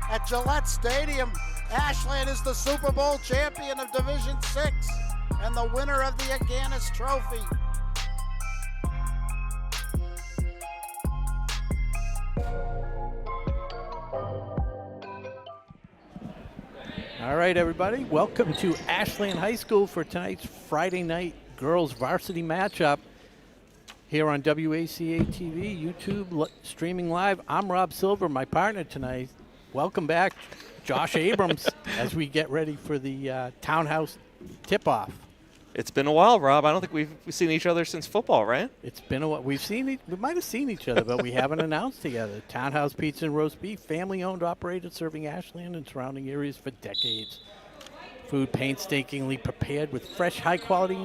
at Gillette Stadium. Ashland is the Super Bowl champion of Division VI and the winner of the Aganis Trophy. All right, everybody, welcome to Ashland High School for tonight's Friday night girls varsity matchup here on WACA-TV, YouTube, streaming live. I'm Rob Silver, my partner tonight. Welcome back, Josh Abrams, as we get ready for the Townhouse tip-off. It's been a while, Rob. I don't think we've seen each other since football, right? It's been a while. We might have seen each other, but we haven't announced together. Townhouse Pizza and Roast Beef, family-owned, operated, serving Ashland and surrounding areas for decades. Food painstakingly prepared with fresh, high-quality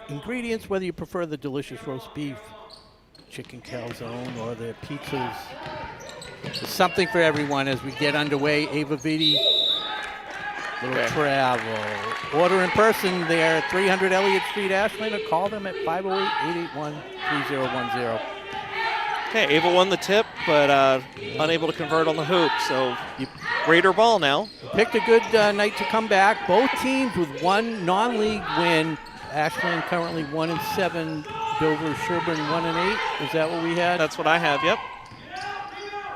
ingredients, whether you prefer the delicious roast beef, chicken calzone, or the pizzas. There's something for everyone as we get underway. Ava Vitti. Little travel. Order in person there at 300 Elliott Street, Ashland, or call them at 508-881-3010. Okay, Ava won the tip, but unable to convert on the hoop, so Raider ball now. Picked a good night to come back. Both teams with one non-league win. Ashland currently 1-7. Dover Sherborn 1-8. Is that what we had? That's what I have, yep.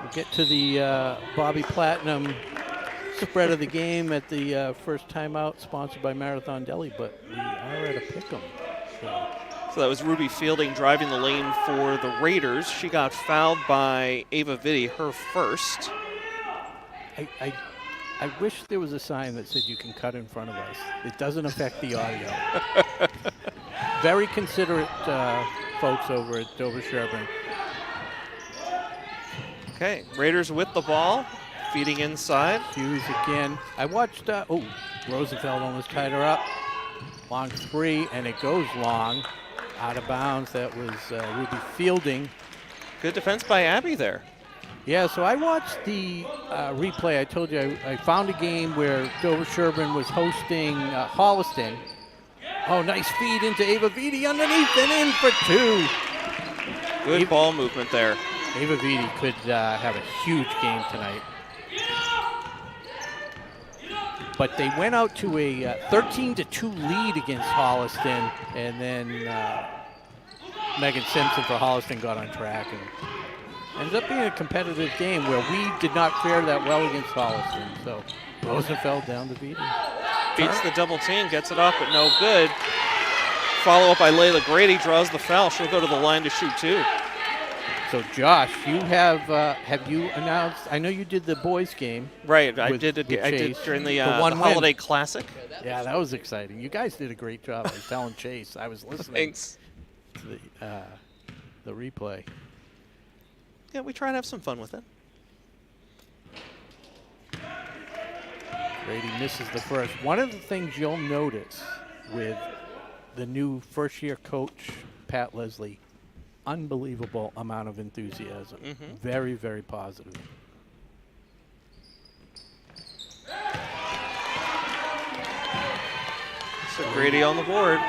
We'll get to the Bobby Platinum spread of the game at the first timeout, sponsored by Marathon Deli, but we are at a pick'em. So that was Ruby Fielding driving the lane for the Raiders. She got fouled by Ava Vitti, her first. I wish there was a sign that said you can cut in front of us. It doesn't affect the audio. Very considerate folks over at Dover Sherborn. Okay, Raiders with the ball. Feeding inside. Hughes again. I watched, Rosenfeld almost tied her up. Long three, and it goes long. Out of bounds. That was Ruby Fielding. Good defense by Abby there. Yeah, so I watched the replay. I told you I found a game where Dover Sherborn was hosting Holliston. Oh, nice feed into Ava Vitti underneath and in for two. Good ball movement there. Ava Vitti could have a huge game tonight. But they went out to a 13-2 lead against Holliston, and then Megan Simpson for Holliston got on track and ended up being a competitive game where we did not fare that well against Holliston. So Rosenfeld down to Vitti. Beats the double team, gets it up, but no good. Follow up by Layla Grady, draws the foul. She'll go to the line to shoot two. So, Josh, you have you announced? I know you did the boys' game. Right, I did during the Holiday Classic. Yeah, that was exciting. You guys did a great job. I was telling Chase. I was listening Thanks. to the replay. Yeah, we try to have some fun with it. Grady misses the first. One of the things you'll notice with the new first-year coach, Pat Leslie, unbelievable amount of enthusiasm. Very, very positive. So Grady on the board.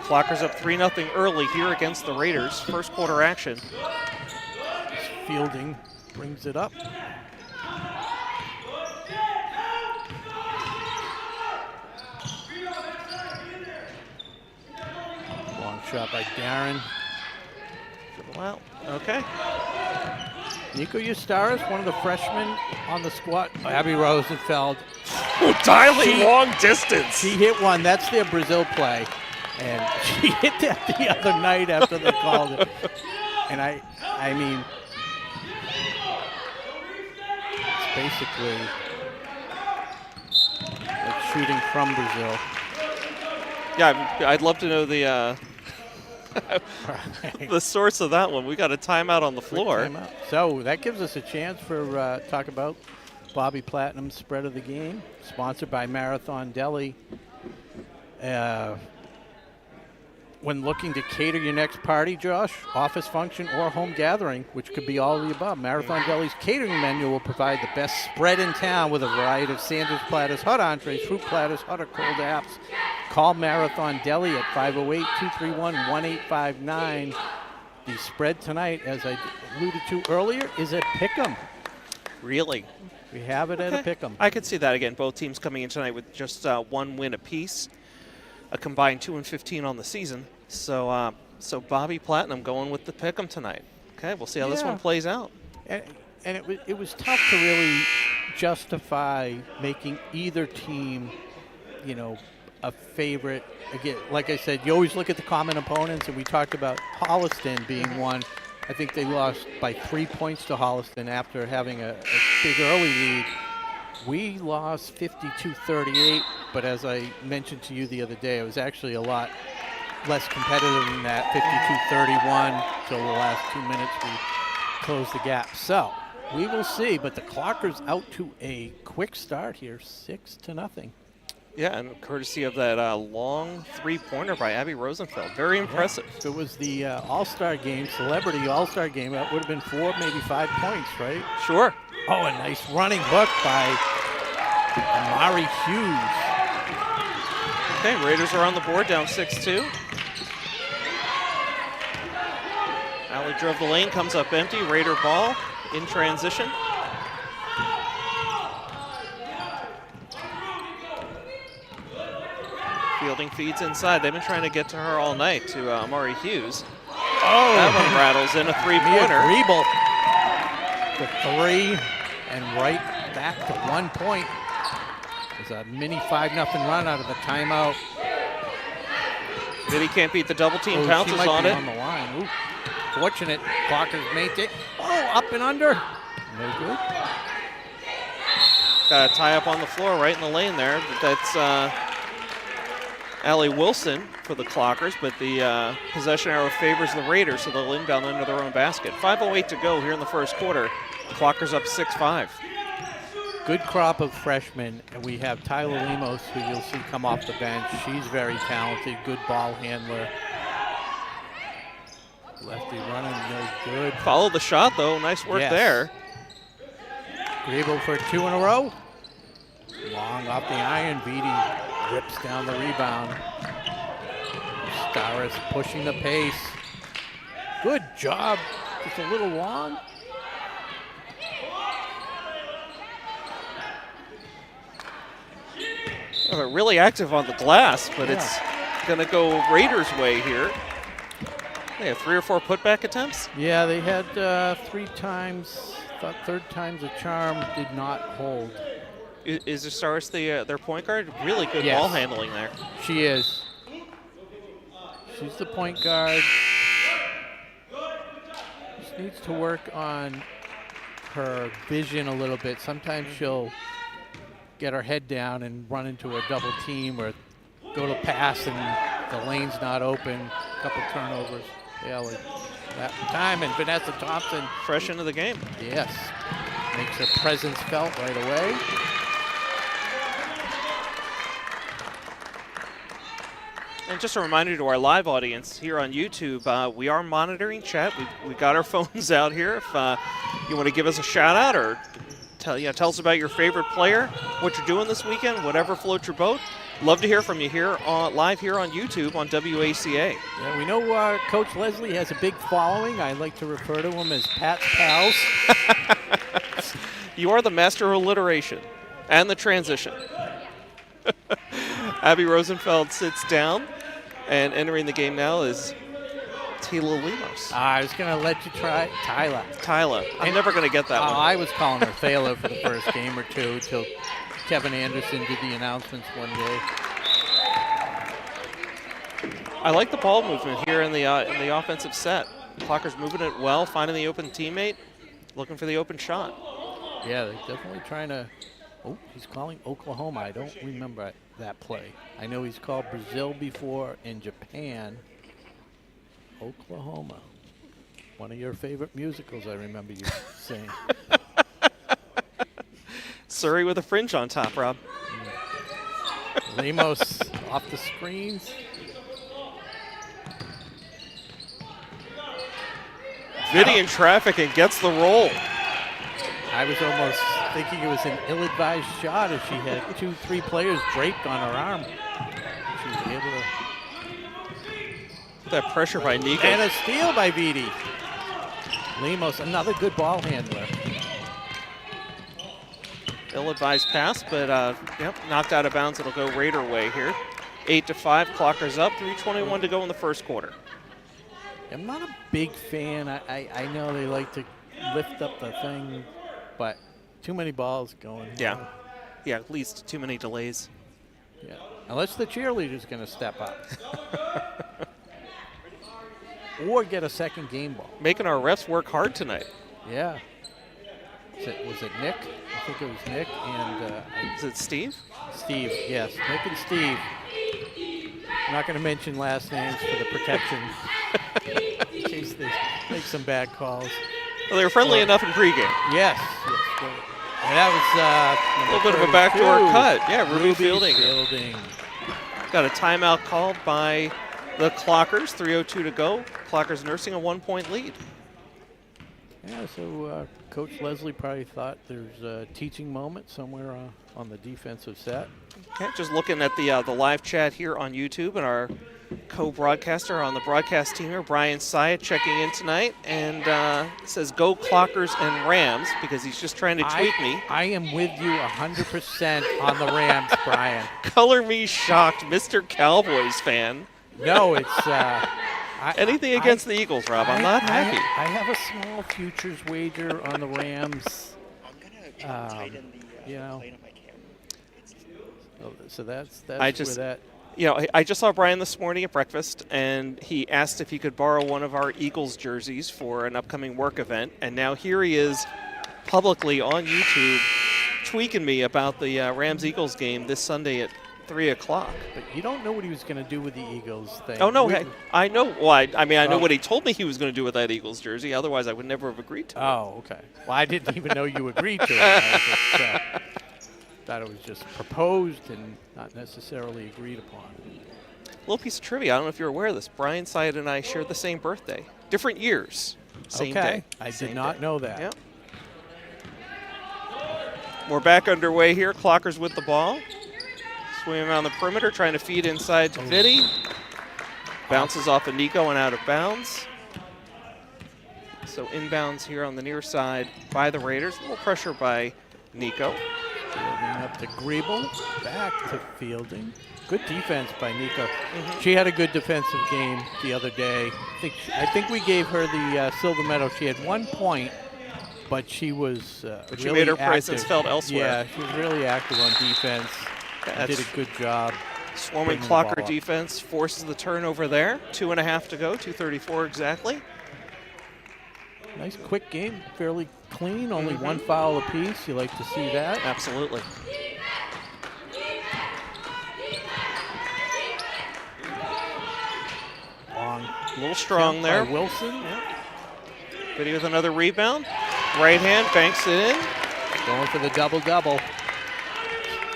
Clockers up 3-0 early here against the Raiders. First quarter action. Fielding brings it up. Long shot by Darren. Well, okay. Nico Eustaris, one of the freshmen on the squad. Abby Rosenfeld. Dialing long distance. She hit one. That's their Brazil play. And she hit that the other night after they called it. And I mean, it's basically like shooting from Brazil. Yeah, I'd love to know the the source of that one. We got a timeout on the floor. So that gives us a chance for talk about Bobby Platinum's spread of the game, sponsored by Marathon Deli. When looking to cater your next party, Josh, office function, or home gathering, which could be all of the above, Marathon Deli's catering menu will provide the best spread in town with a variety of sandwich platters, hot entrees, fruit platters, hot or cold apps. Call Marathon Deli at 508-231-1859. The spread tonight, as I alluded to earlier, is a pick'em. Really? We have it at a pick'em. I could see that again. Both teams coming in tonight with just 1 win apiece, a combined 2-15 on the season. So, so Bobby Platinum going with the pick'em tonight. Okay, we'll see how this one plays out. And it was tough to really justify making either team, you know, a favorite. Again, like I said, you always look at the common opponents, and we talked about Holliston being one. I think they lost by 3 points to Holliston after having a big early lead. We lost 52-38, but as I mentioned to you the other day, it was actually a lot less competitive than that, 52-31, till the last 2 minutes we closed the gap. So we will see, but the Clockers out to a quick start here, 6-0. Yeah, and courtesy of that long three-pointer by Abby Rosenfeld. Very impressive. If it was the All-Star game, Celebrity All-Star game, that would have been 4, maybe 5 points, right? Sure. Oh, a nice running hook by Amari Hughes. Okay, Raiders are on the board, down 6-2. Allie drove the lane, comes up empty. Raider ball in transition. Fielding feeds inside. They've been trying to get to her all night, to Amari Hughes. Oh, that one rattles in a three-pointer. Griebel, the 3, and right back to 1 point. There's a mini 5-0 run out of the timeout. Biddy can't beat the double team, pounces she might on be it. On the line. Ooh. Fortunate, Clockers made it. Oh, up and under. No good. Got a tie up on the floor right in the lane there. But that's Allie Wilson for the Clockers, but the possession arrow favors the Raiders, so they'll inbound under their own basket. 5:08 to go here in the first quarter. Clockers up 6-5. Good crop of freshmen, and we have Tyler Lemos, who you'll see come off the bench. She's very talented, good ball handler. Lefty running, no good. Follow the shot, though. Nice work there. Griebel for 2 in a row. Long off the iron. Vitti rips down the rebound. Starris pushing the pace. Good job. Just a little long. Well, they're really active on the glass, but it's going to go Raiders' way here. They have 3 or 4 putback attempts? Yeah, they had 3 times. Thought third time's a charm, did not hold. Is Starris their point guard? Really good ball handling there. She is. She's the point guard. Just needs to work on her vision a little bit. Sometimes she'll get her head down and run into a double team or go to pass and the lane's not open. A couple turnovers. Yeah, like that time. And Vanessa Thompson. Fresh into the game. Yes. Makes her presence felt right away. And just a reminder to our live audience here on YouTube, we are monitoring chat. We got our phones out here. If you want to give us a shout out or tell us about your favorite player, what you're doing this weekend, whatever floats your boat. Love to hear from you here live here on YouTube on WACA. Yeah, we know Coach Leslie has a big following. I like to refer to him as Pat's pals. You are the master of alliteration and the transition. Abby Rosenfeld sits down, and entering the game now is Tila Lemos. I was going to let you try Tyla. Tyla. I'm never going to get that one. I was calling her Thala for the first game or two until Kevin Anderson did the announcements one day. I like the ball movement here in the offensive set. Clockers moving it well, finding the open teammate, looking for the open shot. Yeah, they're definitely trying to. Oh, he's calling Oklahoma. I don't remember that play. I know he's called Brazil before and Japan. Oklahoma. One of your favorite musicals, I remember you saying. Surrey with a fringe on top, Rob. Lemos off the screens. Vitti in traffic and gets the roll. I was almost thinking it was an ill-advised shot as she had 2-3 players draped on her arm. She was able to. That pressure by Nico. And a steal by Vitti. Lemos, another good ball handler. Ill-advised pass, but yep, knocked out of bounds. It'll go Raider way here. 8-5, Clockers up, 3:21 to go in the first quarter. I'm not a big fan. I know they like to lift up the thing, but too many balls going. Yeah. Yeah, at least too many delays. Yeah. Unless the cheerleader's going to step up. Or get a second game ball. Making our refs work hard tonight. Yeah. Was it Nick? I think it was Nick and... Is it Steve? Steve, yes. Nick and Steve. I'm not going to mention last names for the protection in case they make some bad calls. Well, they were friendly enough in pregame. Yes. And that was a little bit of a backdoor cut. Yeah, Ruby Fielding. Got a timeout called by the Clockers. 3:02 to go. Clockers nursing a 1-point lead. Yeah, so Coach Leslie probably thought there's a teaching moment somewhere on the defensive set. Okay, just looking at the live chat here on YouTube, and our co-broadcaster on the broadcast team here, Brian Syed, checking in tonight, and says go Clockers and Rams, because he's just trying to tweak me. I am with you 100% on the Rams, Brian. Color me shocked, Mr. Cowboys fan. No, it's... anything against the Eagles, Rob. I'm not happy. I have a small futures wager on the Rams. I'm going to tighten the plane on my camera. So that's I where just, that... You know, I just saw Brian this morning at breakfast, and he asked if he could borrow one of our Eagles jerseys for an upcoming work event, and now here he is publicly on YouTube tweaking me about the Rams-Eagles game this Sunday at 3 o'clock. But you don't know what he was going to do with the Eagles thing. Oh, no, I know. Well, I mean, I know what he told me he was going to do with that Eagles jersey. Otherwise, I would never have agreed to it. Oh, okay. Well, I didn't even know you agreed to it. I just, thought it was just proposed and not necessarily agreed upon. Little piece of trivia. I don't know if you're aware of this. Brian Syed and I shared the same birthday. Different years. Same day. I did not know that. Yep. We're back underway here. Clockers with the ball. Swimming around the perimeter, trying to feed inside to Vitti. Bounces off of Nico and out of bounds. So inbounds here on the near side by the Raiders. A little pressure by Nico. Fielding up to Griebel. Back to Fielding. Good defense by Nico. She had a good defensive game the other day. I think we gave her the silver medal. She had 1 point, but she was but really she made her active. presence felt elsewhere. Yeah, she was really active on defense. Did a good job. Swarming Clocker defense forces the turnover there. 2.5 to go, 2:34 exactly. Nice quick game, fairly clean, only one foul apiece. You like to see that. Absolutely. Long. A little strong there. By Wilson. Yep. Vitti with another rebound. Right hand, banks it in. Going for the double-double.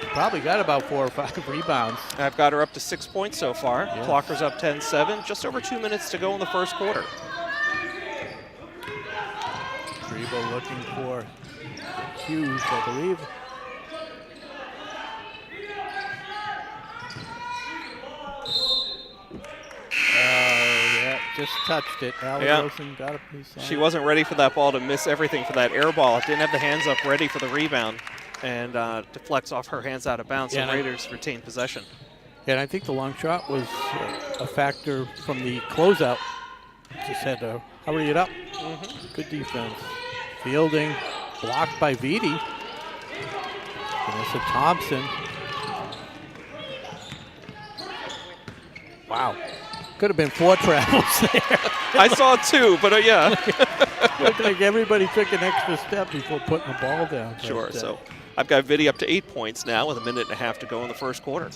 Probably got about 4 or 5 rebounds. I've got her up to 6 points so far. Yes. Clocker's up 10-7. Just over 2 minutes to go in the first quarter. Griebel looking for Hughes, I believe. Just touched it. Allie Wilson got a piece on She wasn't ready for that ball to miss everything for that air ball. Didn't have the hands up ready for the rebound. And deflects off her hands out of bounds. So Raiders retain possession. Yeah, and I think the long shot was a factor from the closeout. Just had to hurry it up. Good defense. Fielding, blocked by Vitti. Vanessa Thompson. Wow. Could have been 4 travels there. I saw 2, but yeah. Looked like everybody took an extra step before putting the ball down. Sure, so I've got Vitti up to 8 points now with 1.5 minutes to go in the first quarter.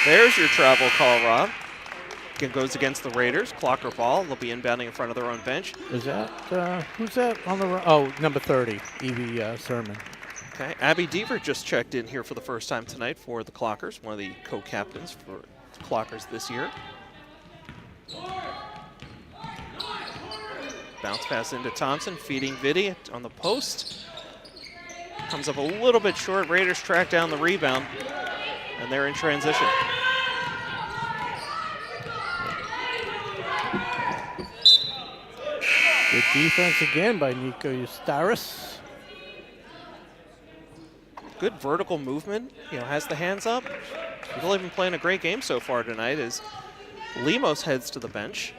There's your travel call, Rob. Again, goes against the Raiders. Clocker ball. They'll be inbounding in front of their own bench. Is that, who's that on the, oh, number 30, Evie Sermon. Okay, Abby Deaver just checked in here for the first time tonight for the Clockers, one of the co-captains for the Clockers this year. Bounce pass into Thompson, feeding Vitti on the post. Comes up a little bit short. Raiders track down the rebound, and they're in transition. Good defense again by Nico Eustaris. Good vertical movement. Has the hands up. He's really been playing a great game so far tonight as Lemos heads to the bench.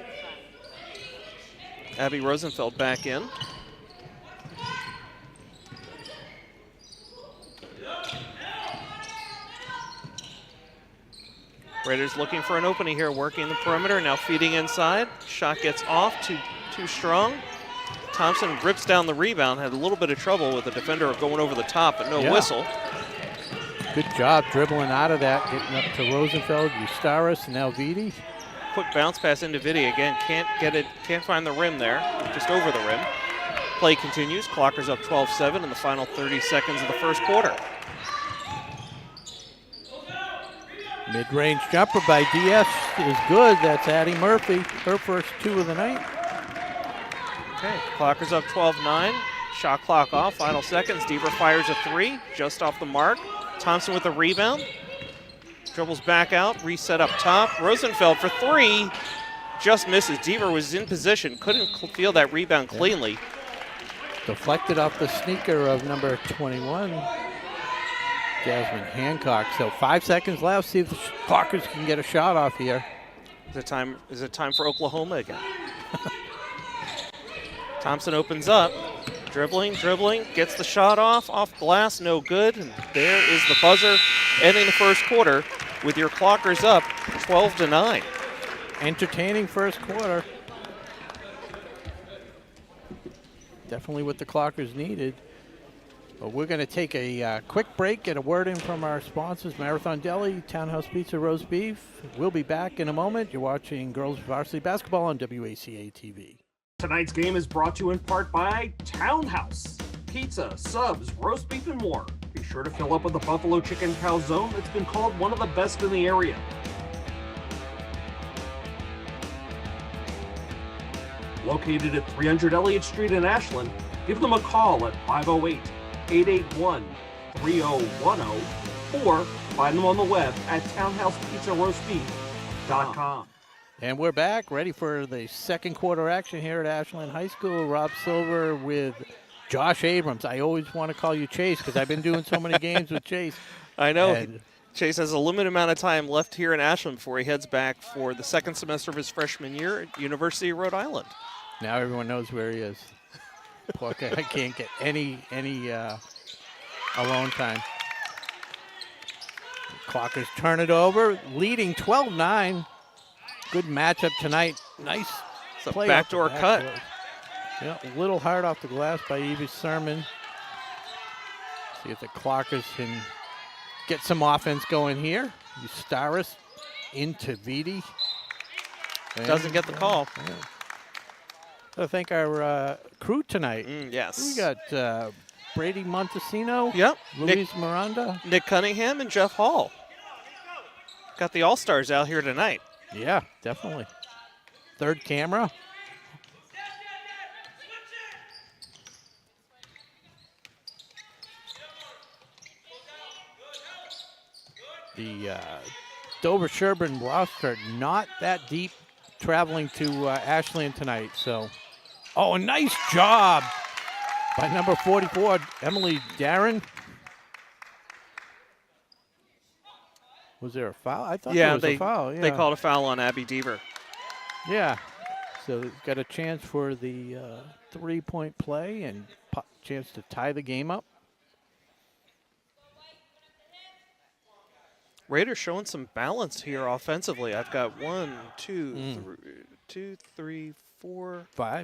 Abby Rosenfeld back in. Raiders looking for an opening here, working the perimeter, now feeding inside. Shot gets off, too strong. Thompson rips down the rebound, had a little bit of trouble with the defender going over the top, but no whistle. Good job dribbling out of that, getting up to Rosenfeld, Eustaris, and now Vidi. Quick bounce pass into Vidi again, can't find the rim there, just over the rim. Play continues, Clockers up 12-7 in the final 30 seconds of the first quarter. Mid-range jumper by DS is good. That's Addie Murphy, her first 2 of the night. Okay, Clockers up 12-9. Shot clock off, final seconds. Deaver fires a 3, just off the mark. Thompson with the rebound. Dribbles back out, reset up top. Rosenfeld for 3, just misses. Deaver was in position, couldn't feel that rebound cleanly. Deflected off the sneaker of number 21. Jasmine Hancock. So 5 seconds left. See if the Clockers can get a shot off here. Is it time for Oklahoma again? Thompson opens up. Dribbling, gets the shot off glass, no good. And there is the buzzer ending the first quarter with your Clockers up 12-9. Entertaining first quarter. Definitely what the Clockers needed. But we're going to take a quick break, get a word in from our sponsors, Marathon Deli, Townhouse Pizza, Roast Beef. We'll be back in a moment. You're watching Girls Varsity Basketball on WACA-TV. Tonight's game is brought to you in part by Townhouse. Pizza, subs, roast beef, and more. Be sure to fill up with the Buffalo Chicken Calzone that's been called one of the best in the area. Located at 300 Elliott Street in Ashland, give them a call at 508-881-3010 or find them on the web at townhousepizzaroastbeef.com. And we're back, ready for the second quarter action here at Ashland High School. Rob Silver with Josh Abrams. I always want to call you Chase because I've been doing so many games with Chase. I know. And Chase has a limited amount of time left here in Ashland before he heads back for the second semester of his freshman year at University of Rhode Island. Now everyone knows where he is. I can't get any alone time. Clockers turn it over, leading 12-9. Good matchup tonight. Nice play. Backdoor cut. Yeah, a little hard off the glass by Evie Sermon. See if the Clockers can get some offense going here. Eustaris into Vidi. Doesn't get the call. Yeah. I thank our crew tonight. Yes. We got Brady Montesino. Yep. Luis Miranda. Nick Cunningham and Jeff Hall. Got the All-Stars out here tonight. Yeah, definitely. Third camera. The Dover-Sherborn roster not that deep traveling to Ashland tonight. So, a nice job by number 44, Emily Darren. Was there a foul? I thought there was a foul. Yeah, they called a foul on Abby Deaver. Yeah. So they've got a chance for the three-point play and chance to tie the game up. Raiders showing some balance here offensively. I've got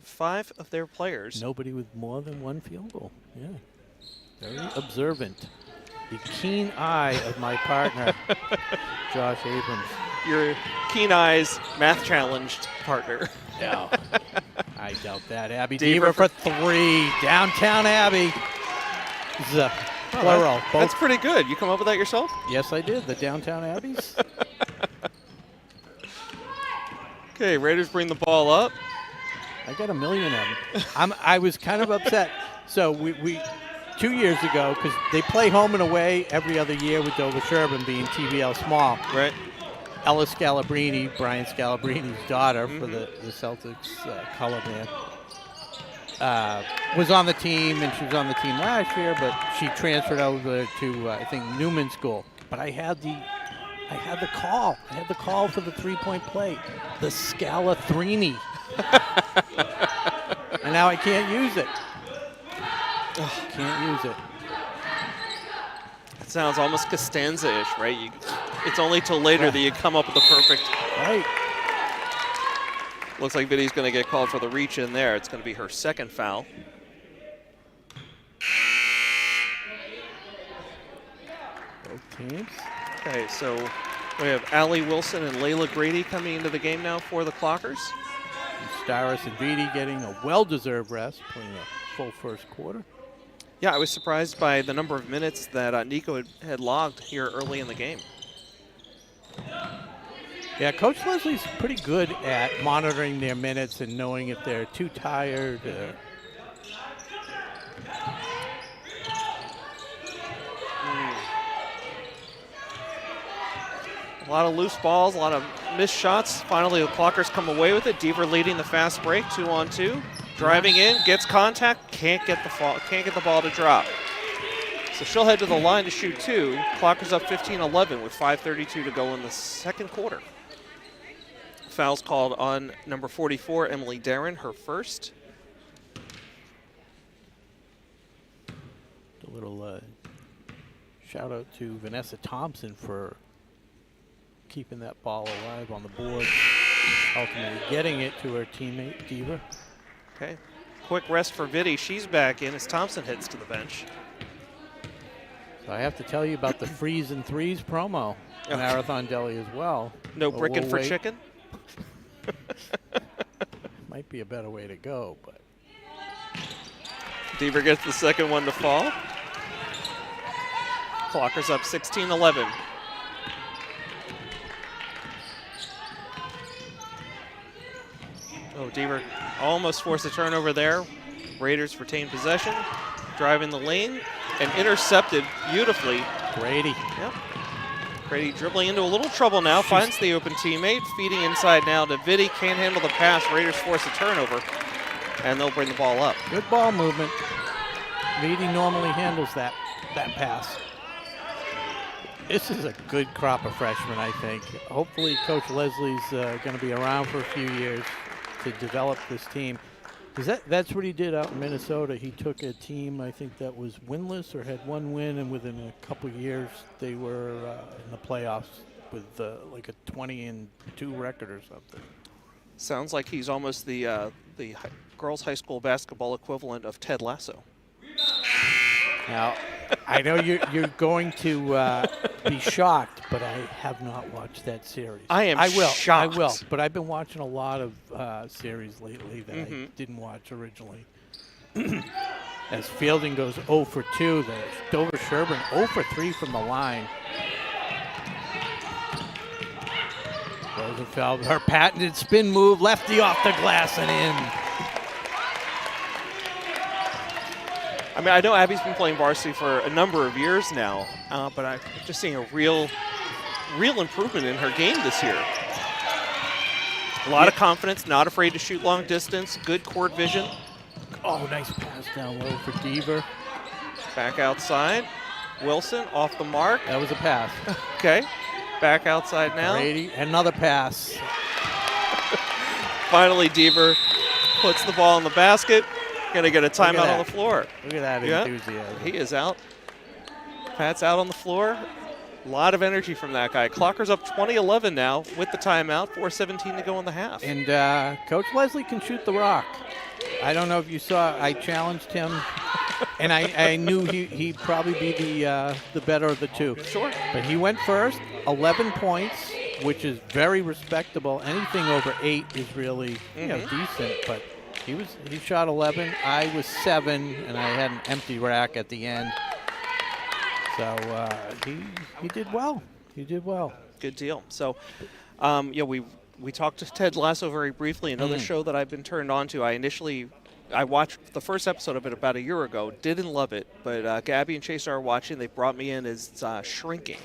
5 of their players. Nobody with more than one field goal. Yeah. Very observant. The keen eye of my partner, Josh Abrams. Your keen eyes, math challenged partner. No, I doubt that. Abby Deaver for 3. Downtown Abby. This is a plural. That's pretty good. You come up with that yourself? Yes, I did. The Downtown Abbies. Okay, Raiders bring the ball up. I got a million of them. I was kind of upset. So we 2 years ago, because they play home and away every other year with Dover-Sherborn being TVL small. Right. Ella Scalabrini, Brian Scalabrini's daughter for the Celtics color man. was on the team, and she was on the team last year, but she transferred over to I think Newman School. But I had the call. I had the call for the 3-point play, the Scalathrini, and now I can't use it. Can't use it. It sounds almost Costanza-ish, right? It's only till later that you come up with the perfect. Right. Looks like Vidi's going to get called for the reach in there. It's going to be her second foul. Both teams. Okay, so we have Allie Wilson and Layla Grady coming into the game now for the Clockers. And Staris and Vidi getting a well-deserved rest, playing a full first quarter. Yeah, I was surprised by the number of minutes that Nico had logged here early in the game. Yeah, Coach Leslie's pretty good at monitoring their minutes and knowing if they're too tired. A lot of loose balls, a lot of missed shots. Finally, the Clockers come away with it. Deaver leading the fast break, 2-on-2. Driving in, gets contact, can't get the ball to drop. So she'll head to the line to shoot 2. Clockers up 15-11 with 5:32 to go in the second quarter. Fouls called on number 44, Emily Darren, her first. A little shout out to Vanessa Thompson for keeping that ball alive on the board, ultimately getting it to her teammate, Deaver. Okay, quick rest for Vidi. She's back in as Thompson heads to the bench. So I have to tell you about the Freeze and Threes promo, Marathon Deli as well. No bricking for chicken? Might be a better way to go, but. Deaver gets the second one to fall. Clockers up 16-11. Oh, Deaver almost forced a turnover there. Raiders retain possession, driving the lane, and intercepted beautifully. Grady. Yep. Grady dribbling into a little trouble now, finds the open teammate, feeding inside now to Vidi, can't handle the pass. Raiders force a turnover, and they'll bring the ball up. Good ball movement. Vidi normally handles that pass. This is a good crop of freshmen, I think. Hopefully Coach Leslie's going to be around for a few years to develop this team. Because that's what he did out in Minnesota. He took a team, I think, that was winless or had one win, and within a couple of years they were in the playoffs with like a 20-2 record or something. Sounds like he's almost the girls' high school basketball equivalent of Ted Lasso. Now, I know you're going to be shocked, but I have not watched that series. I will. Shocked. I will, but I've been watching a lot of series lately that I didn't watch originally. As Fielding goes 0 for 2, the Dover Sherborn 0 for 3 from the line. Rosenfeld, her patented spin move, lefty off the glass and in. I mean, I know Abby's been playing varsity for a number of years now, but I'm just seeing a real improvement in her game this year. A lot of confidence, not afraid to shoot long distance, good court vision. Oh, nice pass down low for Deaver. Back outside. Wilson off the mark. That was a pass. Okay. Back outside now. Brady, another pass. Finally, Deaver puts the ball in the basket. Going to get a timeout on the floor. Look at that enthusiasm. He is out. Pat's out on the floor. A lot of energy from that guy. Clockers up 20-11 now with the timeout. 4:17 to go in the half. And Coach Leslie can shoot the rock. I don't know if you saw, I challenged him, and I knew he'd probably be the better of the two. Sure. But he went first, 11 points, which is very respectable. Anything over 8 is really decent, but he shot 11. I was 7, and I had an empty rack at the end. So he did well. He did well. Good deal. So, we talked to Ted Lasso very briefly. Another show that I've been turned on to. I watched the first episode of it about a year ago. Didn't love it, but Gabby and Chase are watching. They brought me in as Shrinking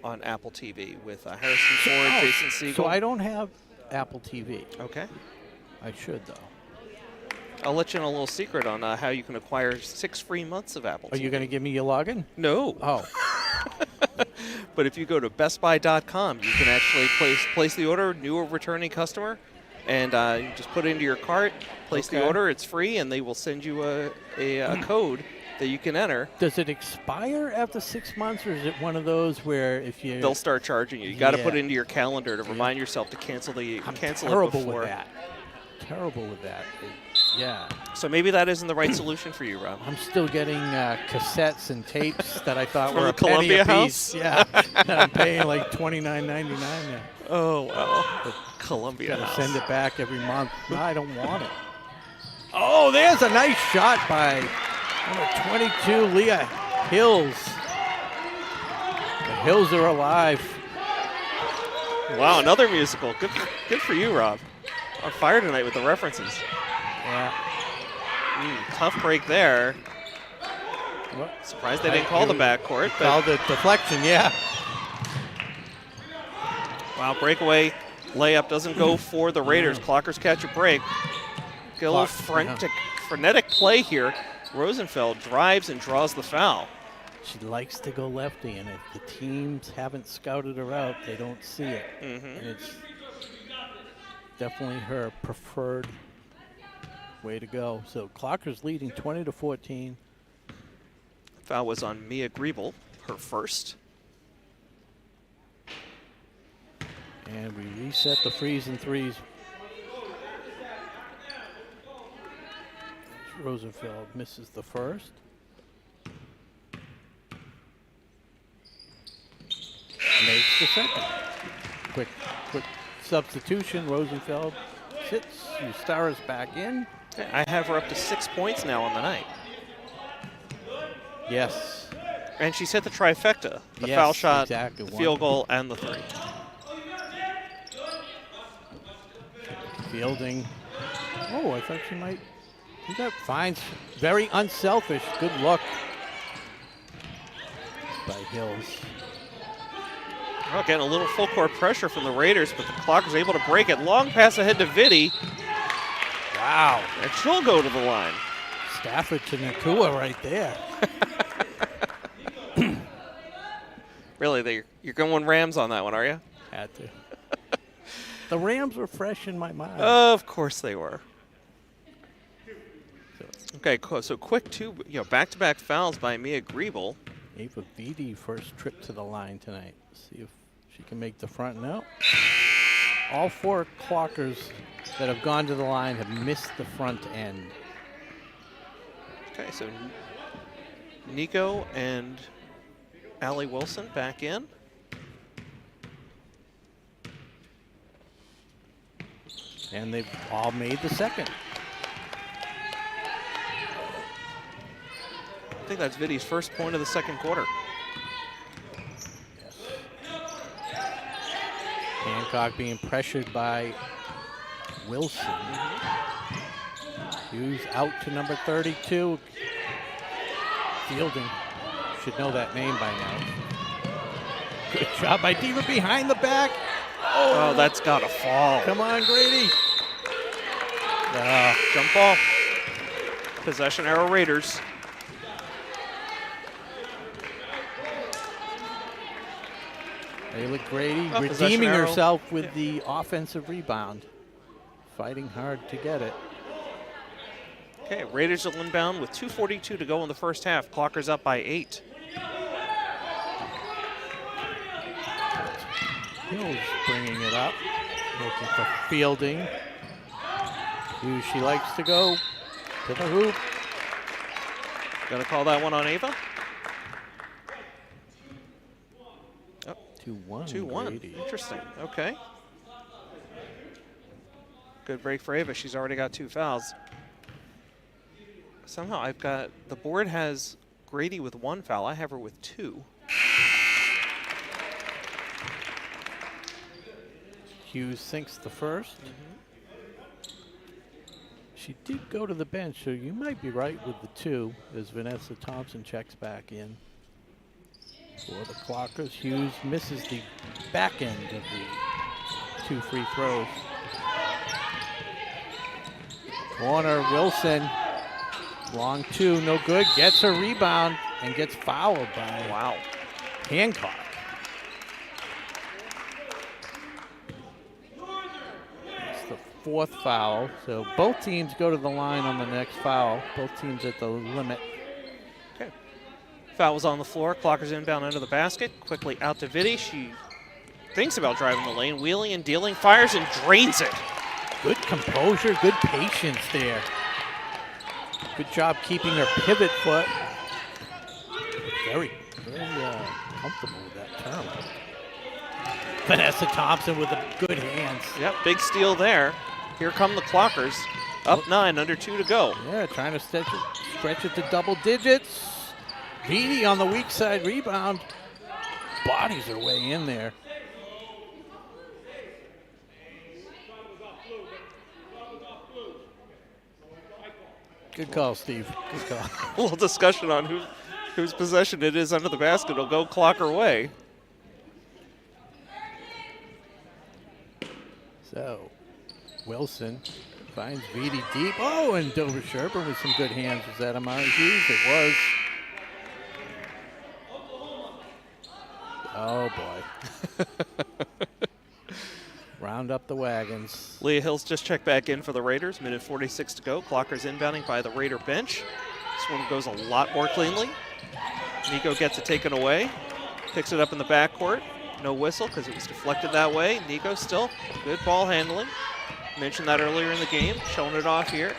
on Apple TV with Harrison Ford, Jason Segel. So I don't have Apple TV. Okay. I should, though. I'll let you in a little secret on how you can acquire 6 free months of Apple Are TV. you going to give me your login? No. Oh. But if you go to bestbuy.com, you can actually place the order, new or returning customer, and you just put it into your cart, place the order, it's free, and they will send you a code that you can enter. Does it expire after 6 months, or is it one of those where if you... They'll start charging you. You got to put it into your calendar to remind yourself to cancel it before. Terrible with that. Yeah. So maybe that isn't the right solution for you, Rob. I'm still getting cassettes and tapes that I thought From were the a penny Columbia a piece. House? Yeah. And I'm paying like $29.99 now. Oh, wow. Columbia Got to House. send it back every month. No, I don't want it. Oh, there's a nice shot by number 22, Leah Hills. The Hills are alive. Wow, another musical. Good for you, Rob. On fire tonight with the references. Yeah. Tough break there. What? Surprised they didn't call the backcourt. Called the deflection, yeah. Wow, breakaway layup doesn't go for the Raiders. Clockers catch a break. Get a little frenetic play here. Rosenfeld drives and draws the foul. She likes to go lefty, and if the teams haven't scouted her out, they don't see it. And it's definitely her preferred way to go. So Clockers leading 20-14. Foul was on Mia Griebel, her first. And we reset the freeze and threes. Rosenfeld misses the first. Makes the second. Quick substitution. Rosenfeld sits. Ustara's back in. I have her up to 6 points now on the night. Yes. And she's hit the trifecta. The Yes, foul shot, exactly. the field goal, and the three. Fielding. Oh, I thought she might. He got fines. Very unselfish. Good look by Hills. Well, getting a little full court pressure from the Raiders, but the Clockers able to break it. Long pass ahead to Vitti. Wow. And she'll go to the line. Stafford to Nakua right there. Really, you're going Rams on that one, are you? Had to. The Rams were fresh in my mind. Of course they were. Okay, so quick back-to-back fouls by Mia Griebel. Ava Vitti first trip to the line tonight. See if she can make the front. No. All 4 Clockers that have gone to the line have missed the front end. Okay, so Nico and Allie Wilson back in. And they've all made the second. I think that's Vitti's first point of the second quarter. Yes. Hancock being pressured by Wilson. Hughes out to number 32. Fielding. Should know that name by now. Good job by Diva behind the back. Oh, that's got to fall. Come on, Grady. Jump ball. Possession arrow Raiders. Ayla Grady Oh, redeeming arrow. herself with the offensive rebound. Fighting hard to get it. Okay, Raiders will inbound with 2:42 to go in the first half. Clockers up by 8. Hills bringing it up. Looking for Fielding. Who she likes to go to the hoop. Gonna call that one on Ava? 2-1. 2-1. Grady. Interesting. Okay. Good break for Ava. She's already got 2 fouls. Somehow I've got, the board has Grady with 1 foul. I have her with 2. Hughes sinks the first. She did go to the bench, so you might be right with the 2 as Vanessa Thompson checks back in. For the Clockers, Hughes misses the back end of the 2 free throws. Corner, Wilson. Long two, no good. Gets a rebound and gets fouled by Hancock. It's the fourth foul. So both teams go to the line on the next foul. Both teams at the limit. Okay. Foul was on the floor. Clockers inbound under the basket. Quickly out to Vitti. She thinks about driving the lane, wheeling and dealing, fires and drains it. Good composure, good patience there. Good job keeping her pivot foot. Very comfortable with that term. Vanessa Thompson with a good hands. Yep, big steal there. Here come the Clockers. Up 9, under 2 to go. Yeah, trying to stretch it to double digits. Vitti on the weak side rebound. Bodies her way in there. Good call, Steve. Good call. A little discussion on whose possession it is under the basket. It'll go Clocker way. So, Wilson finds Vitti deep. Oh, and Dover Sherborn with some good hands. Was that Amari Hughes? It was. Oh, boy. Round up the wagons. Leah Hills just checked back in for the Raiders. Minute 46 to go. Clockers inbounding by the Raider bench. This one goes a lot more cleanly. Nico gets it taken away. Picks it up in the backcourt. No whistle because it was deflected that way. Nico still good ball handling. Mentioned that earlier in the game. Showing it off here.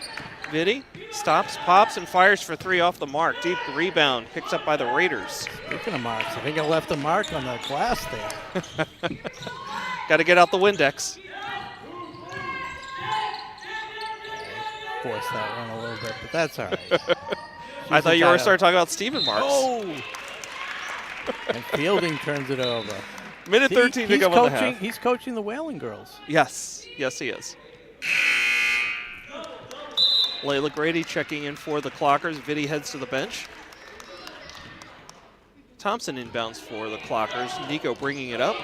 Vitti stops, pops, and fires for 3 off the mark. Deep rebound. Picked up by the Raiders. Speaking of marks, I think I left a mark on the glass there. Got to get out the Windex. Forced that one a little bit, but that's all right. I thought you were starting to talk about Stephen Marks. Oh! And Fielding turns it over. Minute 13 to go in the half. He's coaching the Whaling girls. Yes. Yes, he is. Layla Grady checking in for the Clockers. Vitti heads to the bench. Thompson inbounds for the Clockers. Nico bringing it up.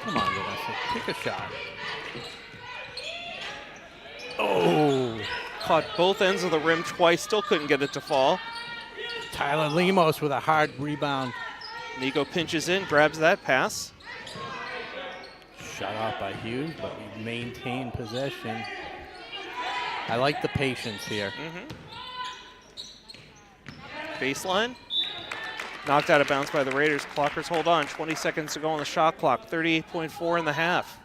Come on, Vanessa. Take a shot. Oh. Caught both ends of the rim twice. Still couldn't get it to fall. Tyler Lemos with a hard rebound. Nico pinches in, grabs that pass. Shut off by Hughes, but we maintain possession. I like the patience here. Baseline. Knocked out of bounds by the Raiders. Clockers hold on. 20 seconds to go on the shot clock. 38.4 in the half.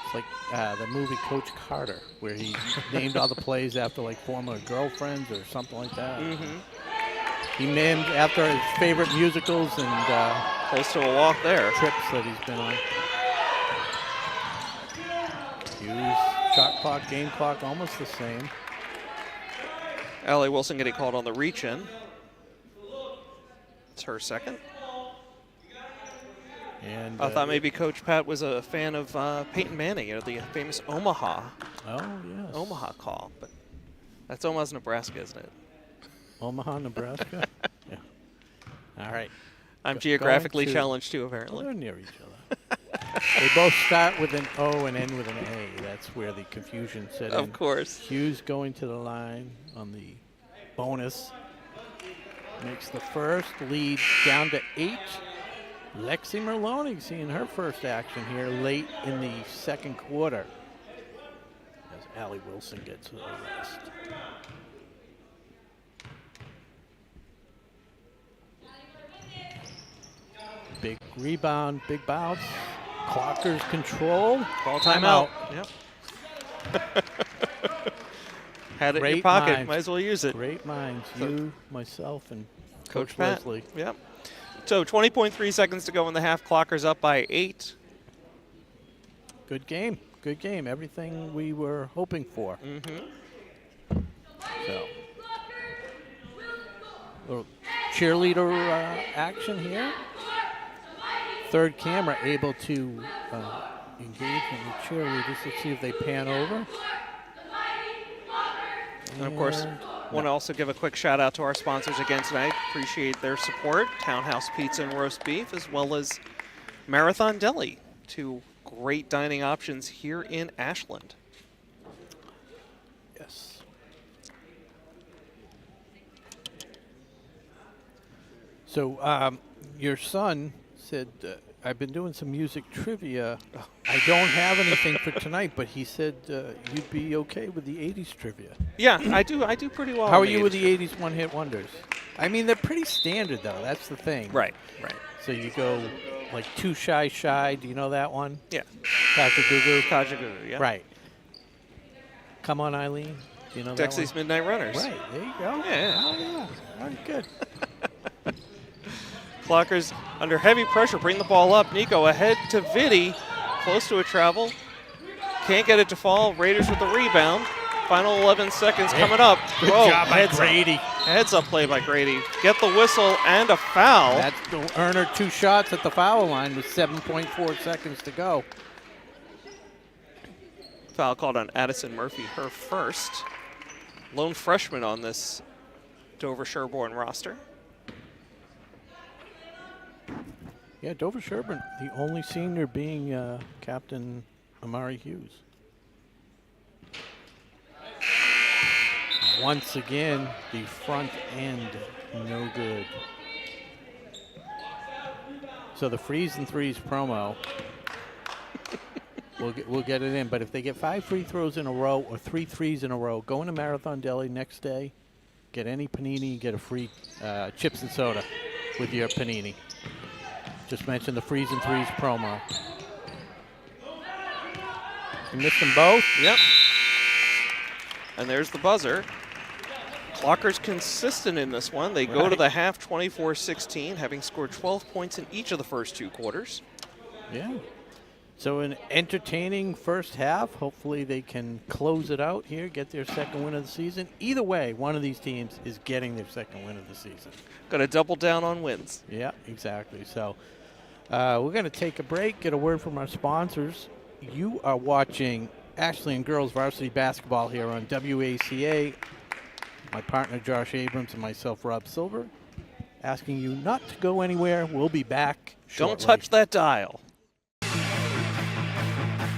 It's like the movie Coach Carter, where he named all the plays after like former girlfriends or something like that. He named after his favorite musicals and close to a walk there. Trips that he's been on. Hughes, shot clock, game clock, almost the same. Allie Wilson getting called on the reach-in. It's her second. And I thought maybe Coach Pat was a fan of Peyton Manning, the famous Omaha. Oh, yes. Omaha call, but that's Omaha's Nebraska, isn't it? Omaha, Nebraska? Yeah. All right. I'm geographically challenged too, apparently. They're near each other. They both start with an O and end with an A. That's where the confusion set in. Of course. Hughes going to the line on the bonus. Makes the first, lead down to 8. Lexi Merloni seeing her first action here late in the second quarter as Allie Wilson gets to the rest. Big rebound, big bounce. Clockers control. Ball timeout. Yep. Had it in your pocket. Minds. Might as well use it. Great minds. So you, myself, and Coach Pat. Leslie. Yep. So 20.3 seconds to go in the half. Clockers up by 8. Good game. Good game. Everything we were hoping for. So, little cheerleader action here. Third camera able to engage in the cheerleaders. Let's see if they pan over. And of course, Want to also give a quick shout out to our sponsors again tonight. Appreciate their support. Townhouse Pizza and Roast Beef, as well as Marathon Deli. 2 great dining options here in Ashland. Yes. So your son said, I've been doing some music trivia. I don't have anything for tonight, but he said you'd be okay with the 80s trivia. Yeah, I do pretty well. How are you with the 80s one-hit wonders? I mean, they're pretty standard, though. That's the thing. Right. So you go like Too Shy Shy. Do you know that one? Yeah. Kajagoogoo. Yeah. Right. Come On, Eileen. Do you know that Dexy's one? Midnight Runners. Right. There you go. Yeah. Oh, yeah. All right, good. Clockers under heavy pressure bring the ball up. Nico ahead to Vitti. Close to a travel. Can't get it to fall. Raiders with the rebound. Final 11 seconds coming up. Good job by Grady. Heads up play by Grady. Get the whistle and a foul. That's to earn her 2 shots at the foul line with 7.4 seconds to go. Foul called on Addison Murphy, her first. Lone freshman on this Dover Sherborn roster. Yeah, Dover Sherborn, the only senior being Captain Amari Hughes. Once again, the front end, no good. So the freeze and threes promo, we'll get it in. But if they get 5 free throws in a row or 3 threes in a row, go into Marathon Deli next day, get any panini, get a free chips and soda with your panini. Just mention the freeze and threes promo. You missed them both? Yep. And there's the buzzer. Clockers consistent in this one. They go to the half 24-16, having scored 12 points in each of the first 2 quarters. Yeah. So an entertaining first half. Hopefully they can close it out here, get their second win of the season. Either way, one of these teams is getting their second win of the season. Got to double down on wins. Yeah, exactly. So we're going to take a break, get a word from our sponsors. You are watching Ashland Girls Varsity Basketball here on WACA. My partner Josh Abrams and myself, Rob Silver, asking you not to go anywhere. We'll be back shortly. Don't touch that dial.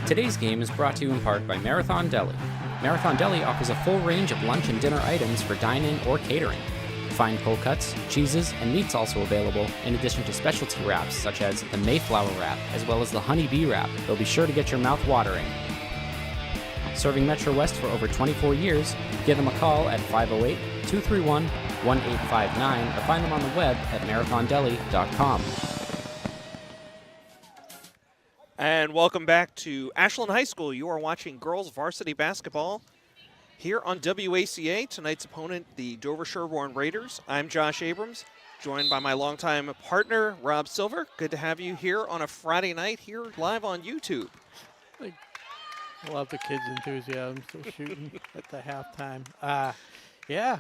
Today's game is brought to you in part by Marathon Deli. Marathon Deli offers a full range of lunch and dinner items for dine-in or catering. Fine cold cuts, cheeses, and meats also available, in addition to specialty wraps such as the Mayflower wrap, as well as the Honey Bee wrap. They'll be sure to get your mouth watering. Serving Metro West for over 24 years, give them a call at 508-231-1859 or find them on the web at marathondeli.com. And welcome back to Ashland High School. You are watching girls varsity basketball here on WACA. Tonight's opponent, the Dover Sherborn Raiders. I'm Josh Abrams, joined by my longtime partner, Rob Silver. Good to have you here on a Friday night here live on YouTube. I love the kids' enthusiasm, still shooting at the halftime. Yeah.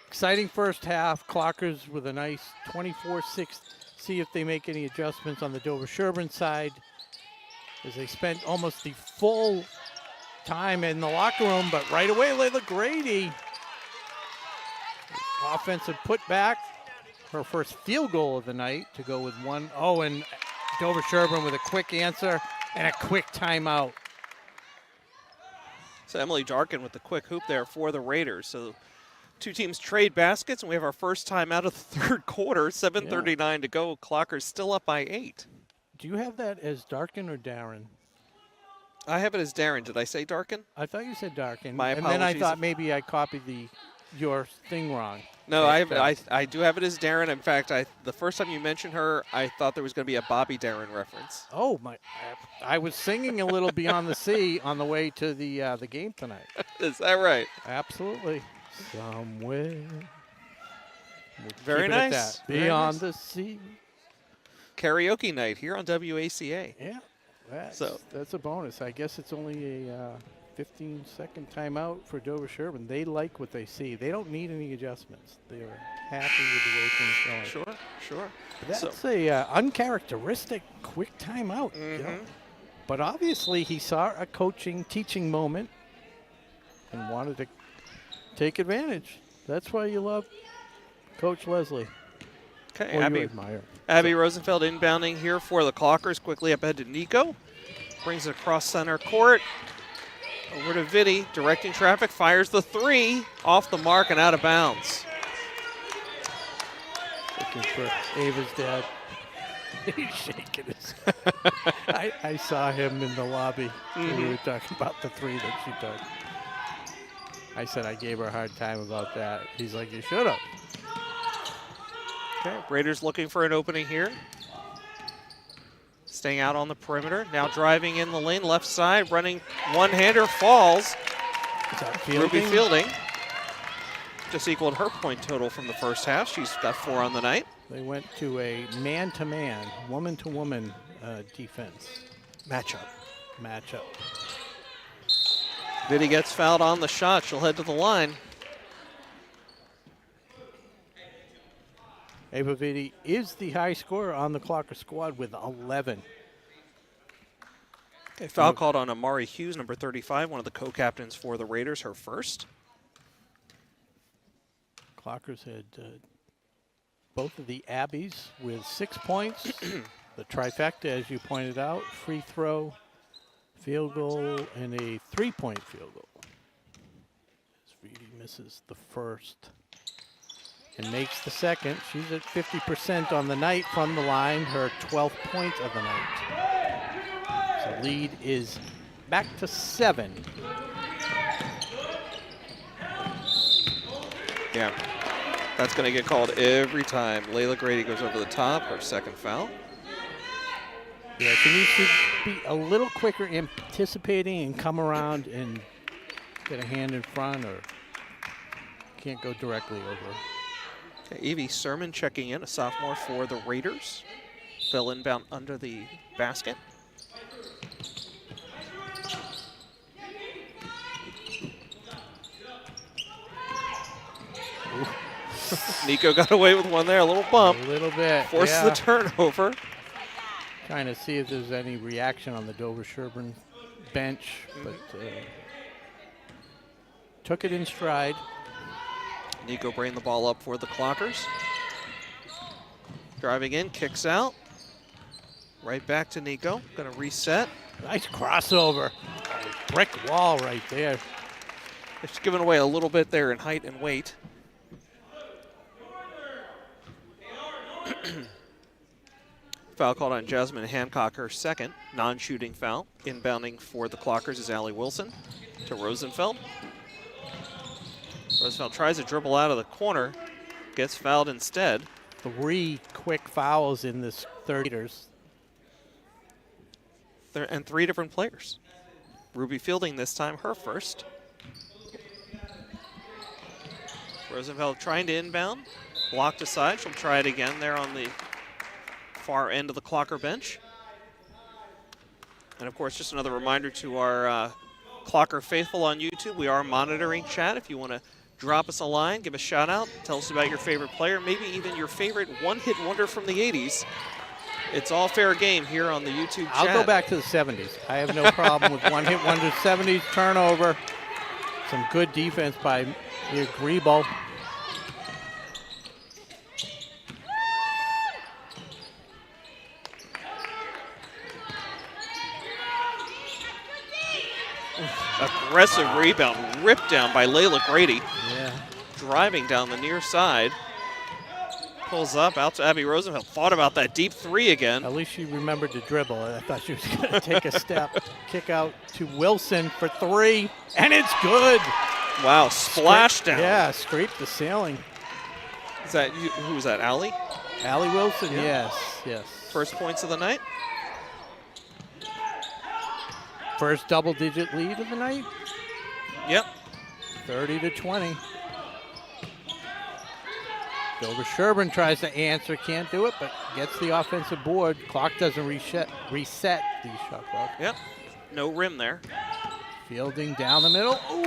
Exciting first half. Clockers with a nice 24-6. See if they make any adjustments on the Dover Sherborn side, as they spent almost the full time in the locker room, but right away, Layla Grady. Offensive putback. Her first field goal of the night to go with 1. Oh, and Dover Sherborn with a quick answer and a quick timeout. So Emily Darkin with the quick hoop there for the Raiders. So 2 teams trade baskets, and we have our first time out of the third quarter. 7:39 to go. Clockers still up by 8. Do you have that as Darkin or Darren? I have it as Darren. Did I say Darkin? I thought you said Darkin. My and then I apologies. thought maybe I copied your thing wrong. No, I do have it as Darren. In fact, the first time you mentioned her, I thought there was going to be a Bobby Darren reference. Oh my! I was singing a little Beyond the Sea on the way to the game tonight. Is that right? Absolutely. Somewhere. We'll Very keep it at nice. that. Very Beyond nice. the Sea. Karaoke night here on WACA. Yeah. So That's a bonus. I guess it's only a 15-second timeout for Dover Sherborn. They like what they see. They don't need any adjustments. They're happy with the way things going. Sure. That's a uncharacteristic quick timeout. You know? But obviously he saw a teaching moment and wanted to take advantage. That's why you love Coach Leslie. Okay, Or you Abby admire. Rosenfeld inbounding here for the Clockers. Quickly up ahead to Nico. Brings it across center court. Over to Vitti, directing traffic, fires the 3 off the mark and out of bounds. Looking for Ava's dad. He's shaking his I saw him in the lobby when we were talking about the 3 that she took. I said I gave her a hard time about that. He's like, you should have. Okay, Raiders looking for an opening here. Staying out on the perimeter. Now driving in the lane, left side, running one-hander, falls. Ruby Fielding just equaled her point total from the first half. She's got 4 on the night. They went to a man-to-man, woman-to-woman defense. Matchup. Vitti gets fouled on the shot. She'll head to the line. Ava Vitti is the high scorer on the Clocker squad with 11. Okay, foul called on Amari Hughes, number 35, one of the co-captains for the Raiders, her first. Clockers had both of the Abbeys with 6 points. The trifecta, as you pointed out, free throw, field goal, and a 3-point field goal. As Vitti misses the first and makes the second. She's at 50% on the night from the line, her 12th point of the night. So lead is back to 7. Yeah, that's going to get called every time. Layla Grady goes over the top, her second foul. Yeah, she needs to be a little quicker anticipating and come around and get a hand in front, or can't go directly over. Okay, Evie Sermon checking in, a sophomore for the Raiders. Fell inbound under the basket. Nico got away with one there, a little bump. A little bit. Forced the turnover. Trying to see if there's any reaction on the Dover Sherborn bench, but took it in stride. Nico bringing the ball up for the Clockers. Driving in, kicks out. Right back to Nico. Going to reset. Nice crossover. Brick wall right there. It's given away a little bit there in height and weight. Foul called on Jasmine Hancock, her second non-shooting foul. Inbounding for the Clockers is Allie Wilson to Rosenfeld. Rosenfeld tries to dribble out of the corner, gets fouled instead. 3 quick fouls in this 30ers. And 3 different players. Ruby Fielding this time, her first. Rosenfeld trying to inbound, blocked aside. She'll try it again there on the far end of the Clocker bench. And of course, just another reminder to our Clocker faithful on YouTube, we are monitoring chat. If you want to drop us a line, give a shout out, tell us about your favorite player, maybe even your favorite one-hit wonder from the 80s. It's all fair game here on the YouTube chat. I'll go back to the 70s. I have no problem with one-hit wonder. 70s turnover. Some good defense by Grebo. Aggressive rebound, ripped down by Layla Grady. Yeah. Driving down the near side. Pulls up, out to Abby Rosenfeld. Thought about that deep 3 again. At least she remembered to dribble. I thought she was going to take a step. Kick out to Wilson for 3, and it's good. Wow, splash down. Yeah, scraped the ceiling. Is that, who was that, Allie? Allie Wilson, Yeah. yes. First points of the night. First double-digit lead of the night. Yep. 30-20. Dover Sherborn tries to answer, can't do it, but gets the offensive board. Clock doesn't reset the shot clock. Yep. No rim there. Fielding down the middle. Ooh.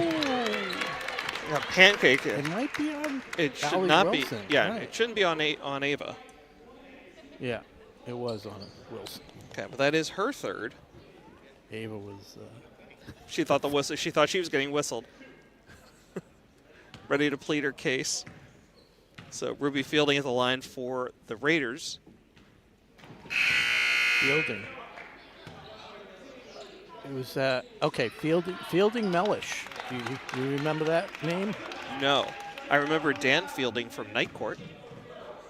Yeah, pancake. It might be on It should Allie not Wilson. be. Yeah, Right. it shouldn't be on Ava. Yeah, it was on Wilson. Okay, but that is her third. Ava was. She thought the whistle. She thought she was getting whistled. ready to plead her case. So Ruby Fielding at the line for the Raiders. Fielding. It was, okay, Fielding Mellish. Do you remember that name? No. I remember Dan Fielding from Night Court.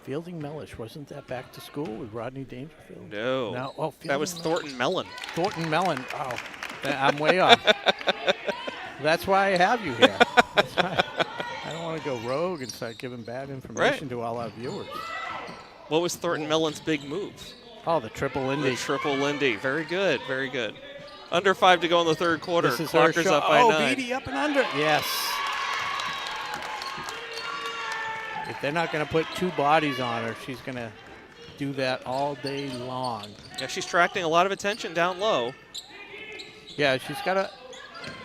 Fielding Mellish. Wasn't that back to school with Rodney Dangerfield? No. No. Oh, that was Thornton Mellon. Thornton Mellon. Oh, I'm way off. That's why I have you here. That's why. I don't want to go rogue and start giving bad information to all our viewers. What was Thornton Mellon's big move? Oh, the triple Lindy. The triple Lindy. Very good, very good. Under 5 to go in the third quarter. This is Clockers up by 9. Beatty up and under. Yes. If they're not going to put 2 bodies on her, she's going to do that all day long. Yeah, she's attracting a lot of attention down low. Yeah, she's got a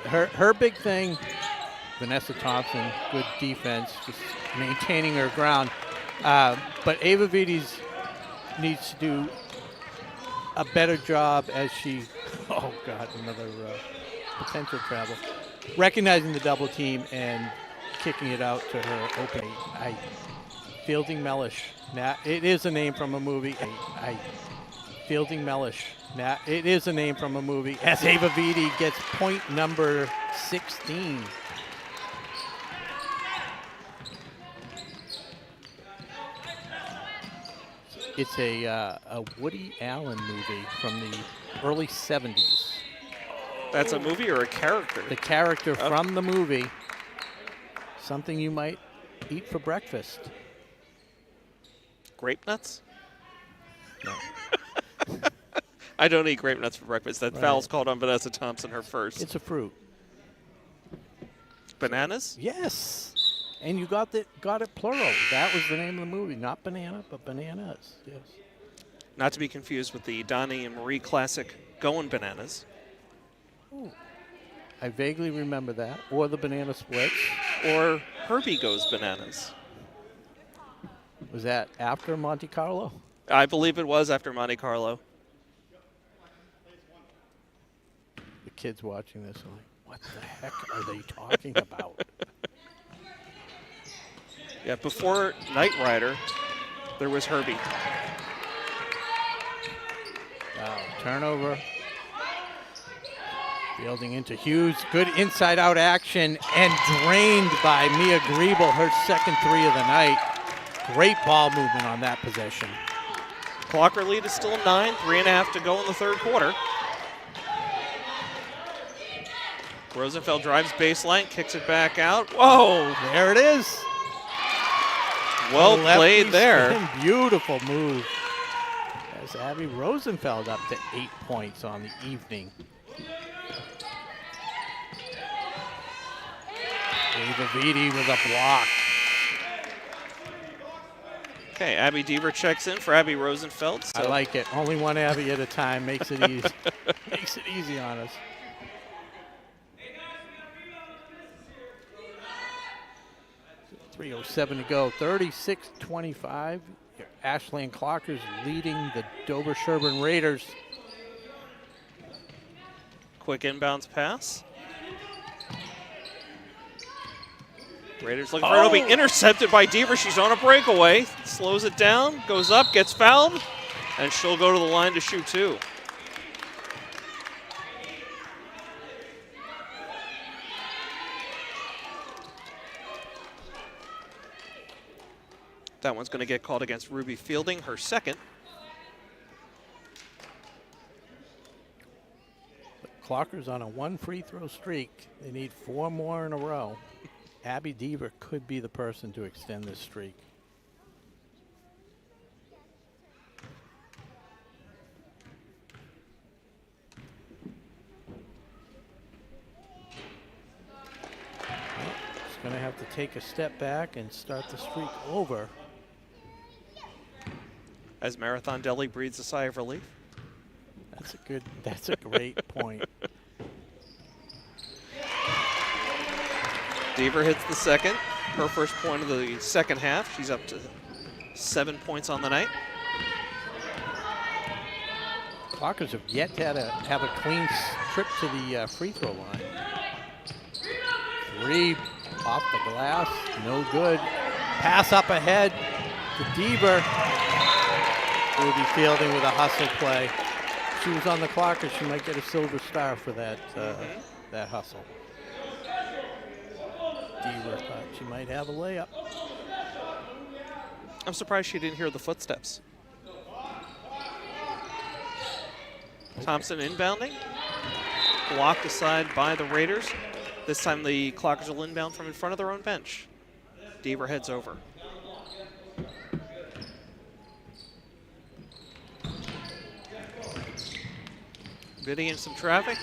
her big thing. Vanessa Thompson, good defense, just maintaining her ground. But Ava Vides needs to do a better job as she, oh God, another potential travel. Recognizing the double team and kicking it out to her opening. Fielding Mellish. Now, it is a name from a movie. Fielding Mellish. Now, it is a name from a movie. As Ava Vides gets point number 16. It's a Woody Allen movie from the early 70s. That's a movie or a character? The character from the movie. Something you might eat for breakfast. Grape nuts? No. I don't eat grape nuts for breakfast. That foul's called on Vanessa Thompson, her first. It's a fruit. Bananas? Yes. And you got it plural. That was the name of the movie. Not banana, but bananas. Yes. Not to be confused with the Donnie and Marie classic Goin' Bananas. Ooh. I vaguely remember that. Or the banana splits. Or Herbie Goes Bananas. Was that after Monte Carlo? I believe it was after Monte Carlo. The kids watching this are like, what the heck are they talking about? Yeah, before Knight Rider, there was Herbie. Wow, turnover. Fielding into Hughes. Good inside-out action and drained by Mia Griebel, her second 3 of the night. Great ball movement on that possession. Clocker lead is still 9, 3.5 to go in the third quarter. Rosenfeld drives baseline, kicks it back out. Whoa! There it is. Well played there. Spin. Beautiful move. As Abby Rosenfeld up to 8 points on the evening. Ava Vides with a block. Okay, Abby Deaver checks in for Abby Rosenfeld. I like it. Only one Abby at a time makes it easy. Makes it easy on us. .307 to go. 36-25. Ashland Clockers leading the Dover Sherborn Raiders. Quick inbounds pass. Raiders looking for it. It'll be intercepted by Deaver. She's on a breakaway. Slows it down, goes up, gets fouled, and she'll go to the line to shoot 2. That one's going to get called against Ruby Fielding, her second. The Clockers on a 1 free throw streak. They need 4 more in a row. Abby Deaver could be the person to extend this streak. She's going to have to take a step back and start the streak over. As Marathon Deli breathes a sigh of relief. That's a great point. Deaver hits the second, her first point of the second half. She's up to 7 points on the night. Clockers have yet to have a clean trip to the free throw line. 3 Off the glass, no good. Pass up ahead to Deaver. Ruby Fielding with a hustle play. She was on the clock, or she might get a silver star for that that hustle. Deaver thought she might have a layup. I'm surprised she didn't hear the footsteps. Thompson inbounding. Blocked aside by the Raiders. This time the Clockers will inbound from in front of their own bench. Deaver heads over. Bidding in some traffic.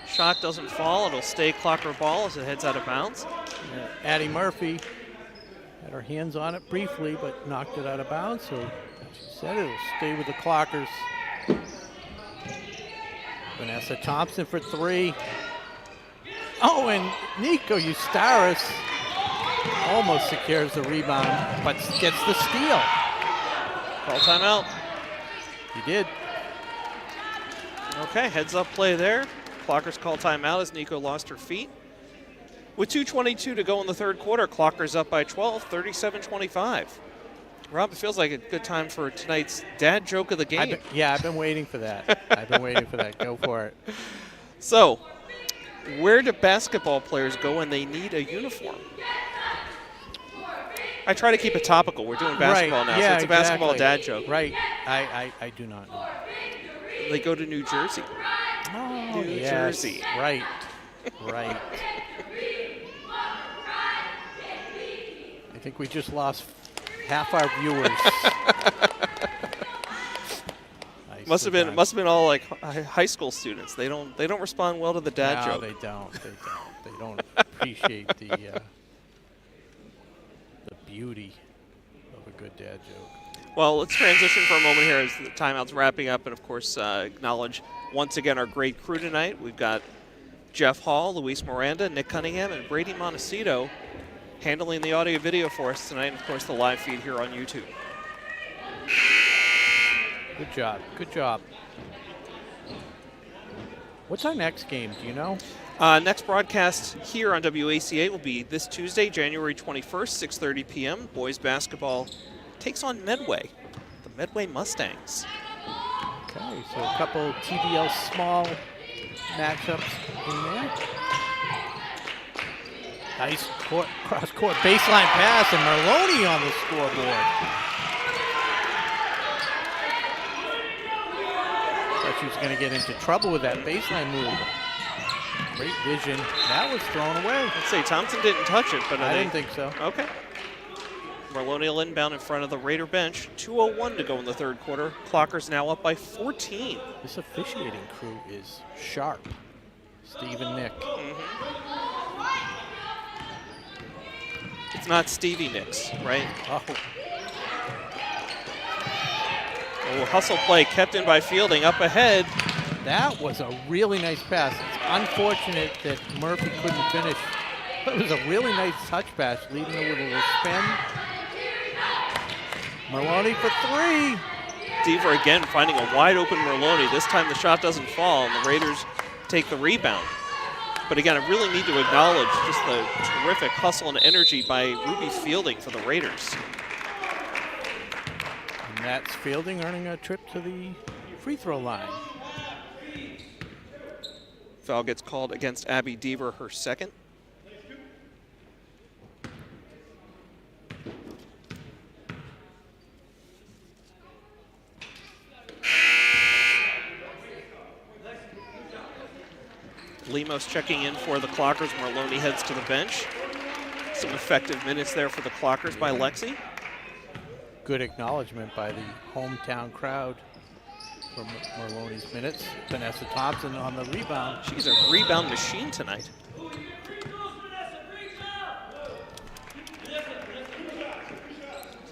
Shot doesn't fall. It'll stay Clocker ball as it heads out of bounds. Yeah. Addie Murphy had her hands on it briefly, but knocked it out of bounds. So she said it'll stay with the Clockers. Vanessa Thompson for 3. Oh, and Nico Eustaris almost secures the rebound, but gets the steal. Call timeout. He did. Okay, heads up play there. Clockers call timeout as Nico lost her feet. With 2:22 to go in the third quarter, Clockers up by 12, 37-25. Rob, it feels like a good time for tonight's dad joke of the game. I've been waiting for that. I've been waiting for that. Go for it. So, where do basketball players go when they need a uniform? I try to keep it topical. We're doing basketball now, so it's a basketball dad joke. Right. I do not know. They go to New Jersey. Oh, New Jersey. Right. Right. I think we just lost half our viewers. Must have been all like high school students. They don't respond well to the dad joke. No, they don't. They don't appreciate the beauty of a good dad joke. Well, let's transition for a moment here as the timeout's wrapping up, and of course acknowledge once again our great crew tonight. We've got Jeff Hall, Luis Miranda, Nick Cunningham, and Brady Montecito handling the audio video for us tonight, and of course the live feed here on YouTube. Good job. Good job. What's our next game? Do you know? Next broadcast here on WACA will be this Tuesday, January 21st, 6:30 p.m. Boys basketball takes on Medway, the Medway Mustangs. Okay, so a couple TBL small matchups in there. Nice cross-court baseline pass, and Merloni on the scoreboard. Thought she was going to get into trouble with that baseline move. Great vision. That was thrown away. Let's say Thompson didn't touch it, but I didn't think so. Okay. Merloni will inbound in front of the Raider bench. 2:01 to go in the third quarter. Clockers now up by 14. This officiating crew is sharp. Steve and Nick. It's not Stevie Nicks, right? Oh. Oh, hustle play kept in by Fielding up ahead. That was a really nice pass. It's unfortunate that Murphy couldn't finish. It was a really nice touch pass, leading her with a little spin. Merloni for 3. Deaver again finding a wide open Merloni. This time the shot doesn't fall, and the Raiders take the rebound. But again, I really need to acknowledge just the terrific hustle and energy by Ruby Fielding for the Raiders. And that's Fielding earning a trip to the free throw line. Foul gets called against Abby Deaver, her second. Lemos checking in for the Clockers. Merloni heads to the bench. Some effective minutes there for the Clockers by Lexi. Good acknowledgement by the hometown crowd for Merloni's minutes. Vanessa Thompson on the rebound. She's a rebound machine tonight.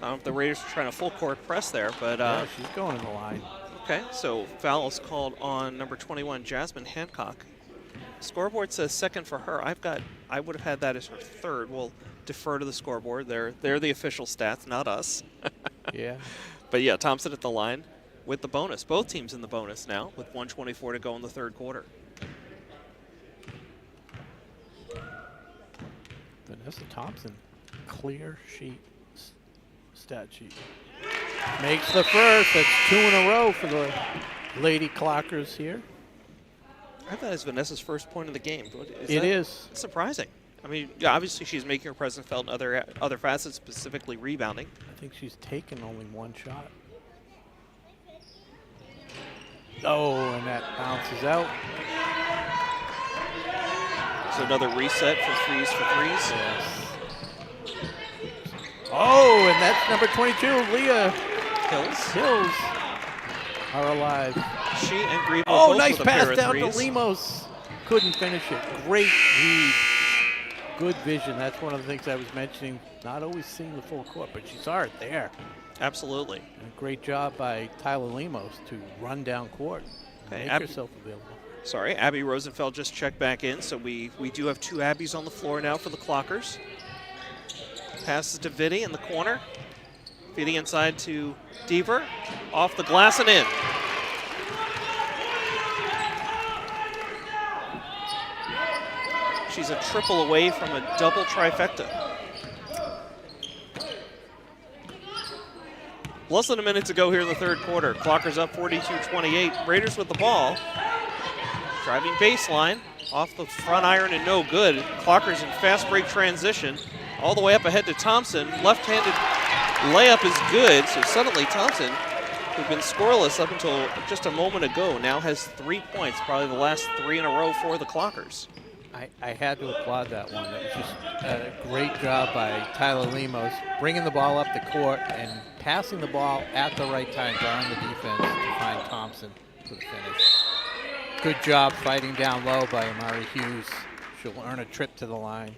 I don't know if the Raiders are trying a full court press there, but yeah, she's going to the line. Okay, so foul is called on number 21, Jasmine Hancock. Scoreboard says second for her. I would have had that as her third. We'll defer to the scoreboard. They're the official stats, not us. Yeah. But yeah, Thompson at the line with the bonus. Both teams in the bonus now with 1:24 to go in the third quarter. That's the Thompson clear sheet stat sheet. Makes the first. That's 2 in a row for the Lady Clockers here. I thought that was Vanessa's first point of the game. It is. Surprising. I mean, yeah, obviously she's making her presence felt in other facets, specifically rebounding. I think she's taken only 1 shot. Oh, and that bounces out. So another reset for threes. Yes. Oh, and that's number 22, Leah Hills are alive. She and Grebo Oh, both nice with a pair pass of down to threes. Lemos. Couldn't finish it. Great read. Good vision. That's one of the things I was mentioning. Not always seeing the full court, but she saw it there. Absolutely. And a great job by Tyler Lemos to run down court. Okay, Make herself available. Sorry, Abby Rosenfeld just checked back in, so we do have 2 Abbies on the floor now for the Clockers. Passes to Vitti in the corner. Vitti inside to Deaver. Off the glass and in. She's a triple away from a double trifecta. Less than a minute to go here in the third quarter. Clockers up 42-28. Raiders with the ball. Driving baseline. Off the front iron and no good. Clockers in fast break transition. All the way up ahead to Thompson. Left-handed layup is good. So suddenly Thompson, who'd been scoreless up until just a moment ago, now has 3 points. Probably the last 3 in a row for the Clockers. I had to applaud that one. It was just a great job by Tyler Lemos, bringing the ball up the court and passing the ball at the right time, drawing the defense to find Thompson for the finish. Good job fighting down low by Amari Hughes. She'll earn a trip to the line.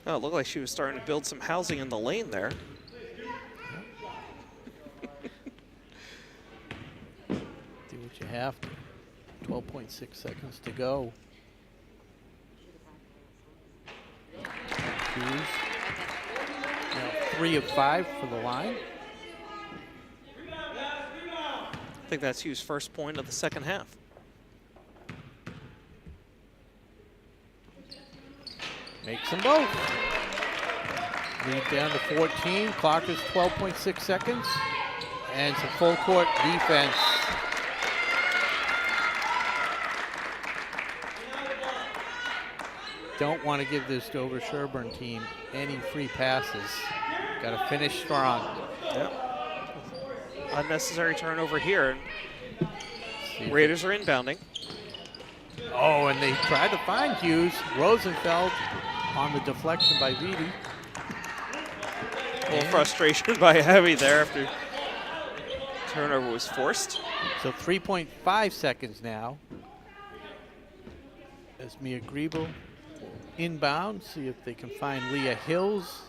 Oh, it looked like she was starting to build some housing in the lane there. Do what you have to. 12.6 seconds to go. Hughes. Now 3 of 5 for the line. I think that's Hughes' first point of the second half. Makes them both. Lead down to 14. Clock is 12.6 seconds. And some full court defense. Don't want to give this Dover Sherborn team any free passes. Got to finish strong. Yep. Unnecessary turnover here. Raiders are inbounding. Oh, and they tried to find Hughes. Rosenfeld on the deflection by Vitti. A little frustration by Abby there after turnover was forced. So 3.5 seconds now. As Mia Griebel inbound, see if they can find Leah Hills.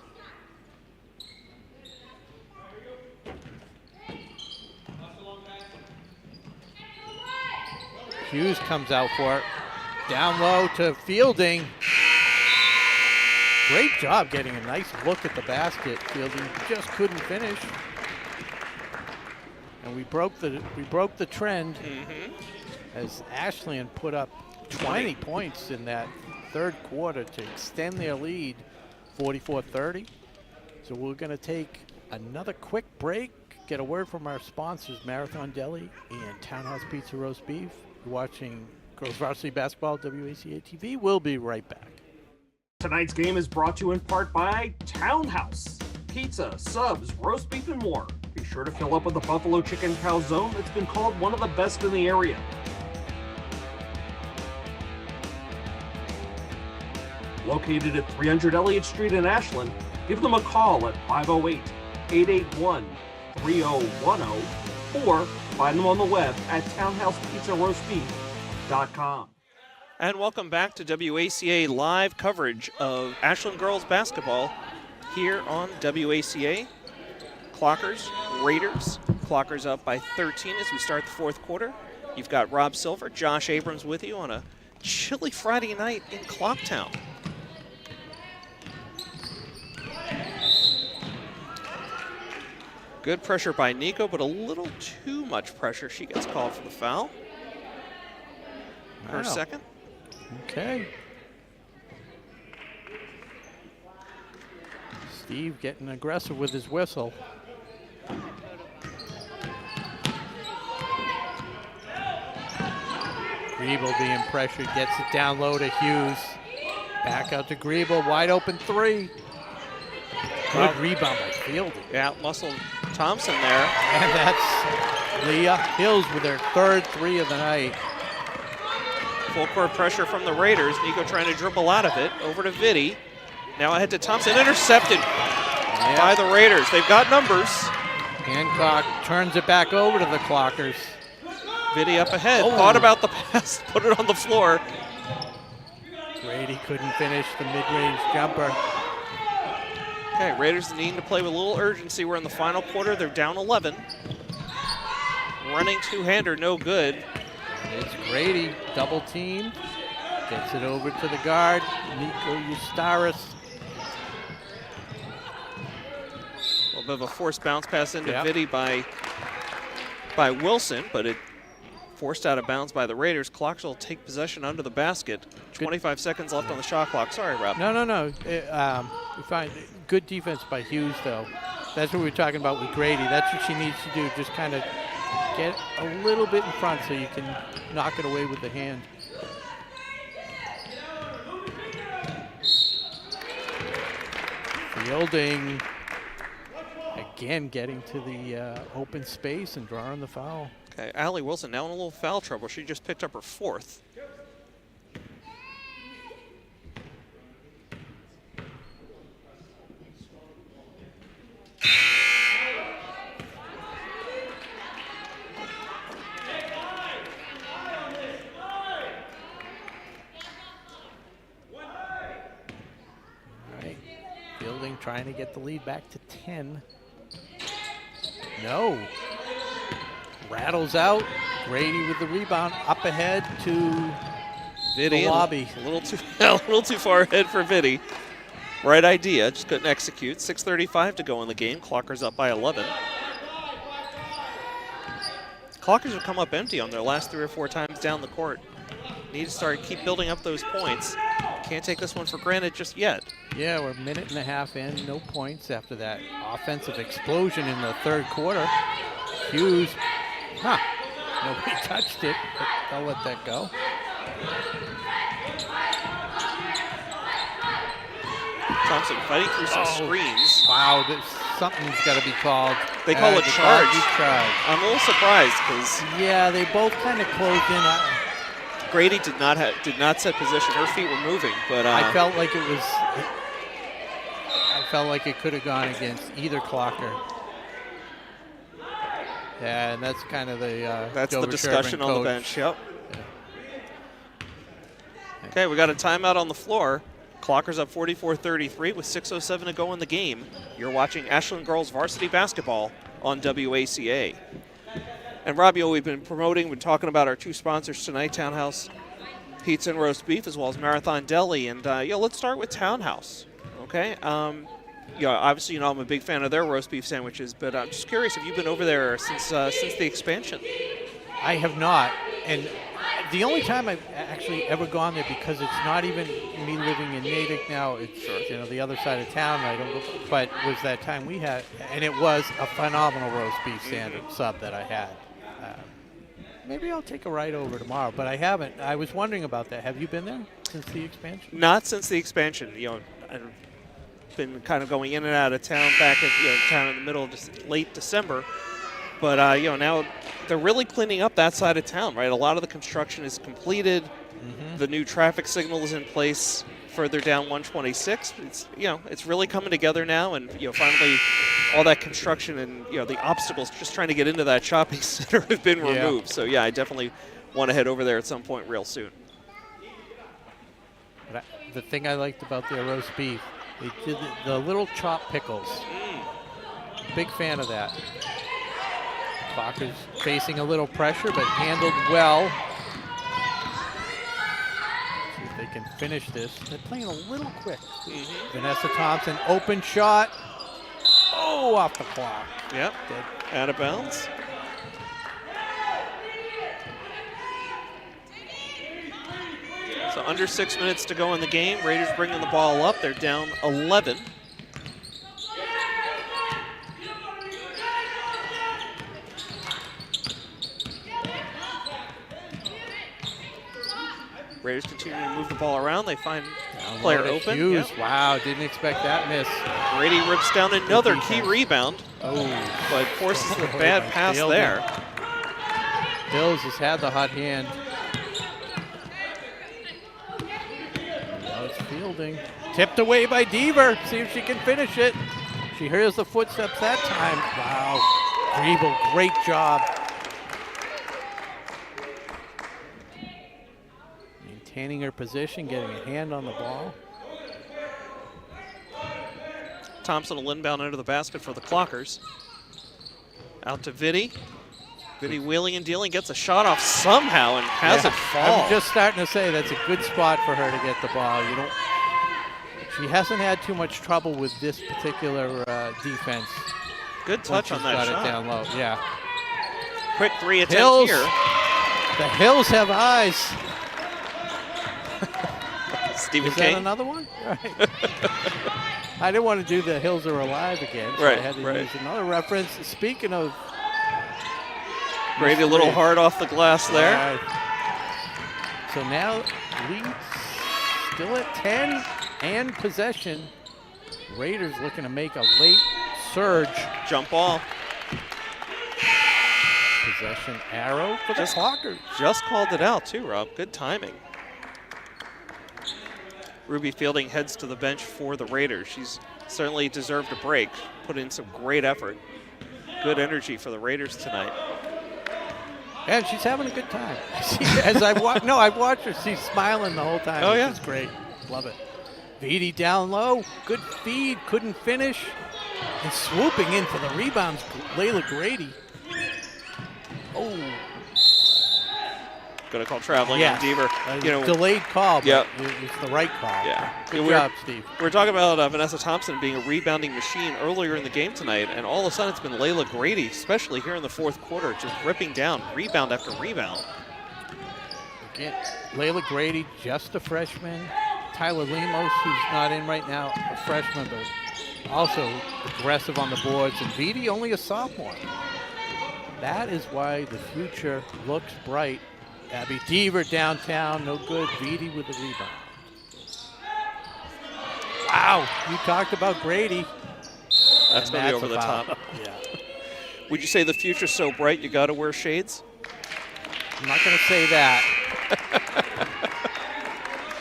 Hughes comes out for it. Down low to Fielding. Great job getting a nice look at the basket. Fielding just couldn't finish. And we broke the trend as Ashland put up 20 points in that third quarter to extend their lead 44-30. So we're going to take another quick break, get a word from our sponsors, Marathon Deli and Townhouse Pizza Roast Beef. You're watching Girls Varsity Basketball, WACA-TV. We'll be right back. Tonight's game is brought to you in part by Townhouse. Pizza, subs, roast beef, and more. Be sure to fill up with the buffalo chicken calzone that's been called one of the best in the area. Located at 300 Elliott Street in Ashland, give them a call at 508-881-3010 or find them on the web at townhousepizzaroastbeef.com. And welcome back to WACA live coverage of Ashland girls basketball here on WACA. Clockers, Raiders. Clockers up by 13 as we start the fourth quarter. You've got Rob Silver, Josh Abrams with you on a chilly Friday night in Clocktown. Good pressure by Nico, but a little too much pressure. She gets called for the foul. Her second. Okay. Steve getting aggressive with his whistle. Griebel being pressured, gets it down low to Hughes. Back out to Griebel, wide open three. Good rebound by Fielding. Yeah, muscle Thompson there. And that's Leah Hills with her third three of the night. Full court pressure from the Raiders. Nico trying to dribble out of it. Over to Vitti. Now ahead to Thompson. Intercepted by the Raiders. They've got numbers. Hancock turns it back over to the Clockers. Vitti up ahead. Thought about the pass. Put it on the floor. Grady couldn't finish the mid-range jumper. Okay, Raiders needing to play with a little urgency. We're in the final quarter. They're down 11. Running two-hander, no good. It's Grady, double team. Gets it over to the guard, Nico Eustaris. A little bit of a forced bounce pass into Vitti by Wilson, but it forced out of bounds by the Raiders. Clocks will take possession under the basket. 25 seconds left on the shot clock. Sorry, Rob. No. We find good defense by Hughes, though. That's what we were talking about with Grady. That's what she needs to do, just kind of get a little bit in front so you can knock it away with the hand. Fielding, again getting to the open space and drawing the foul. Okay, Allie Wilson now in a little foul trouble. She just picked up her fourth. Fielding trying to get the lead back to 10. No. Rattles out. Grady with the rebound. Up ahead to Vitti the lobby. A little too far ahead for Vitti. Right idea, just couldn't execute. 6:35 to go in the game. Clockers up by 11. Clockers have come up empty on their last 3 or 4 times down the court. Need to keep building up those points. Can't take this one for granted just yet. Yeah, we're a minute and a half in, no points after that offensive explosion in the third quarter. Hughes, nobody touched it, but they'll let that go. Thompson fighting through some screens. Wow, something's got to be called. They call it charge. Charge. I'm a little surprised because they both kind of closed in. Grady did not set position. Her feet were moving, but I felt like it was. I felt like it could have gone against either Clocker. Yeah, and that's kind of the. That's Dover the discussion Sherborn on the bench. Yep. Yeah. Okay, we got a timeout on the floor. Clockers up 44-33 with 6:07 to go in the game. You're watching Ashland Girls Varsity Basketball on WACA. And Rob, we've been talking about our 2 sponsors tonight, Townhouse Pizza and Roast Beef, as well as Marathon Deli. And let's start with Townhouse. Okay. Obviously, I'm a big fan of their roast beef sandwiches, but I'm just curious, have you been over there since the expansion? I have not, and the only time I've actually ever gone there, because it's not even me living in Natick now, it's the other side of town. I don't go, but was that time we had, and it was a phenomenal roast beef sub that I had. Maybe I'll take a ride over tomorrow, but I haven't. I was wondering about that. Have you been there since the expansion? Not since the expansion. I've been kind of going in and out of town back at town in the middle of late December, but now they're really cleaning up that side of town, right? A lot of the construction is completed. Mm-hmm. The new traffic signal is in place further down 126. It's really coming together now, and finally all that construction and the obstacles just trying to get into that shopping center have been removed. So I definitely want to head over there at some point real soon. But the thing I liked about their roast beef, they did the little chopped pickles. Big fan of that. Clocker's facing a little pressure, but handled well. See if they can finish this. They're playing a little quick. Mm-hmm. Vanessa Thompson, open shot. Oh, off the clock. Yep, out of bounds. So under 6 minutes to go in the game. Raiders bringing the ball up. They're down 11. Raiders continue to move the ball around. They find Down player low to open. Hughes. Yep. Wow, didn't expect that miss. Grady rips down another key defense. rebound, Oh, but forces the boy, bad by pass Fielding. there. Bills has had the hot hand. Now it's Fielding. Tipped away by Deaver. See if she can finish it. She hears the footsteps that time. Wow. Griebel, great job. Maintaining her position, getting a hand on the ball. Thompson will inbound under the basket for the Clockers. Out to Vitti. Vitti wheeling and dealing, gets a shot off somehow and has it fall. I'm just starting to say that's a good spot for her to get the ball. She hasn't had too much trouble with this particular defense. Good touch on that got shot. it down low. Yeah. Quick three attempt Hills. here. The Hills have eyes. Stephen Is that King. another one? Right. I didn't want to do the Hills are alive again, so Right, I had to right. use another reference. Speaking of Grady a little hard off the glass there. So now lead still at 10 and possession. Raiders looking to make a late surge. Jump ball. Possession arrow for the Clockers. Just called it out too, Rob. Good timing. Ruby Fielding heads to the bench for the Raiders. She's certainly deserved a break. Put in some great effort. Good energy for the Raiders tonight. And she's having a good time. As I've watched her. She's smiling the whole time. Oh, which yeah. is great. Love it. Vitti down low. Good feed. Couldn't finish. And swooping in for the rebounds, Layla Grady. Oh. Going to call traveling Yes. on Deaver. Delayed call, but Yep. it's the right call. Yeah. Good job, Steve. We're talking about Vanessa Thompson being a rebounding machine earlier in the game tonight, and all of a sudden it's been Layla Grady, especially here in the fourth quarter, just ripping down rebound after rebound. Again, Layla Grady, just a freshman. Tyler Lemos, who's not in right now, a freshman, but also aggressive on the boards. And Vitti, only a sophomore. That is why the future looks bright. Abby Deaver downtown, no good. Vitti with the rebound. Wow, you talked about Grady. That's going to be over the top. Yeah. Would you say the future's so bright you got to wear shades? I'm not going to say that.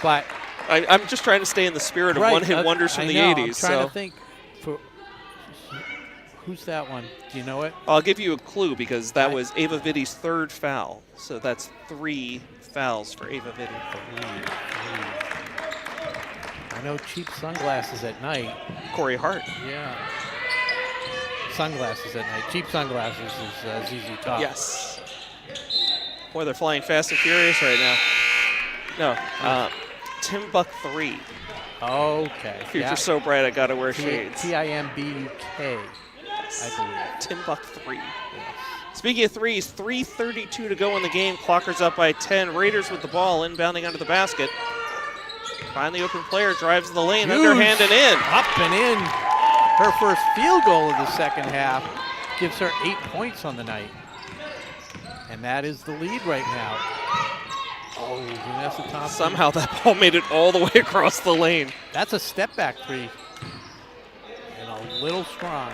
But I'm just trying to stay in the spirit of one-hit wonders from the 80s. I'm trying to think. Who's that one? Do you know it? I'll give you a clue because that was Ava Vitti's third foul. So that's 3 fouls for Ava Vitti. I know cheap sunglasses at night. Corey Hart. Yeah. Sunglasses at night. Cheap sunglasses is ZZ Top. Yes. Boy, they're flying fast and furious right now. No, Tim Buck 3. Okay. Future so bright, I got to wear shades. TIMBUK, I believe. Tim Buck 3. Yes. Speaking of threes, 3:32 to go in the game. Clockers up by 10. Raiders with the ball, inbounding under the basket. Finally, open player drives the lane, Huge. underhand and in. Up and in. Her first field goal of the second half gives her 8 points on the night. And that is the lead right now. Oh, Vanessa Thompson. Somehow that ball made it all the way across the lane. That's a step back three. And a little strong.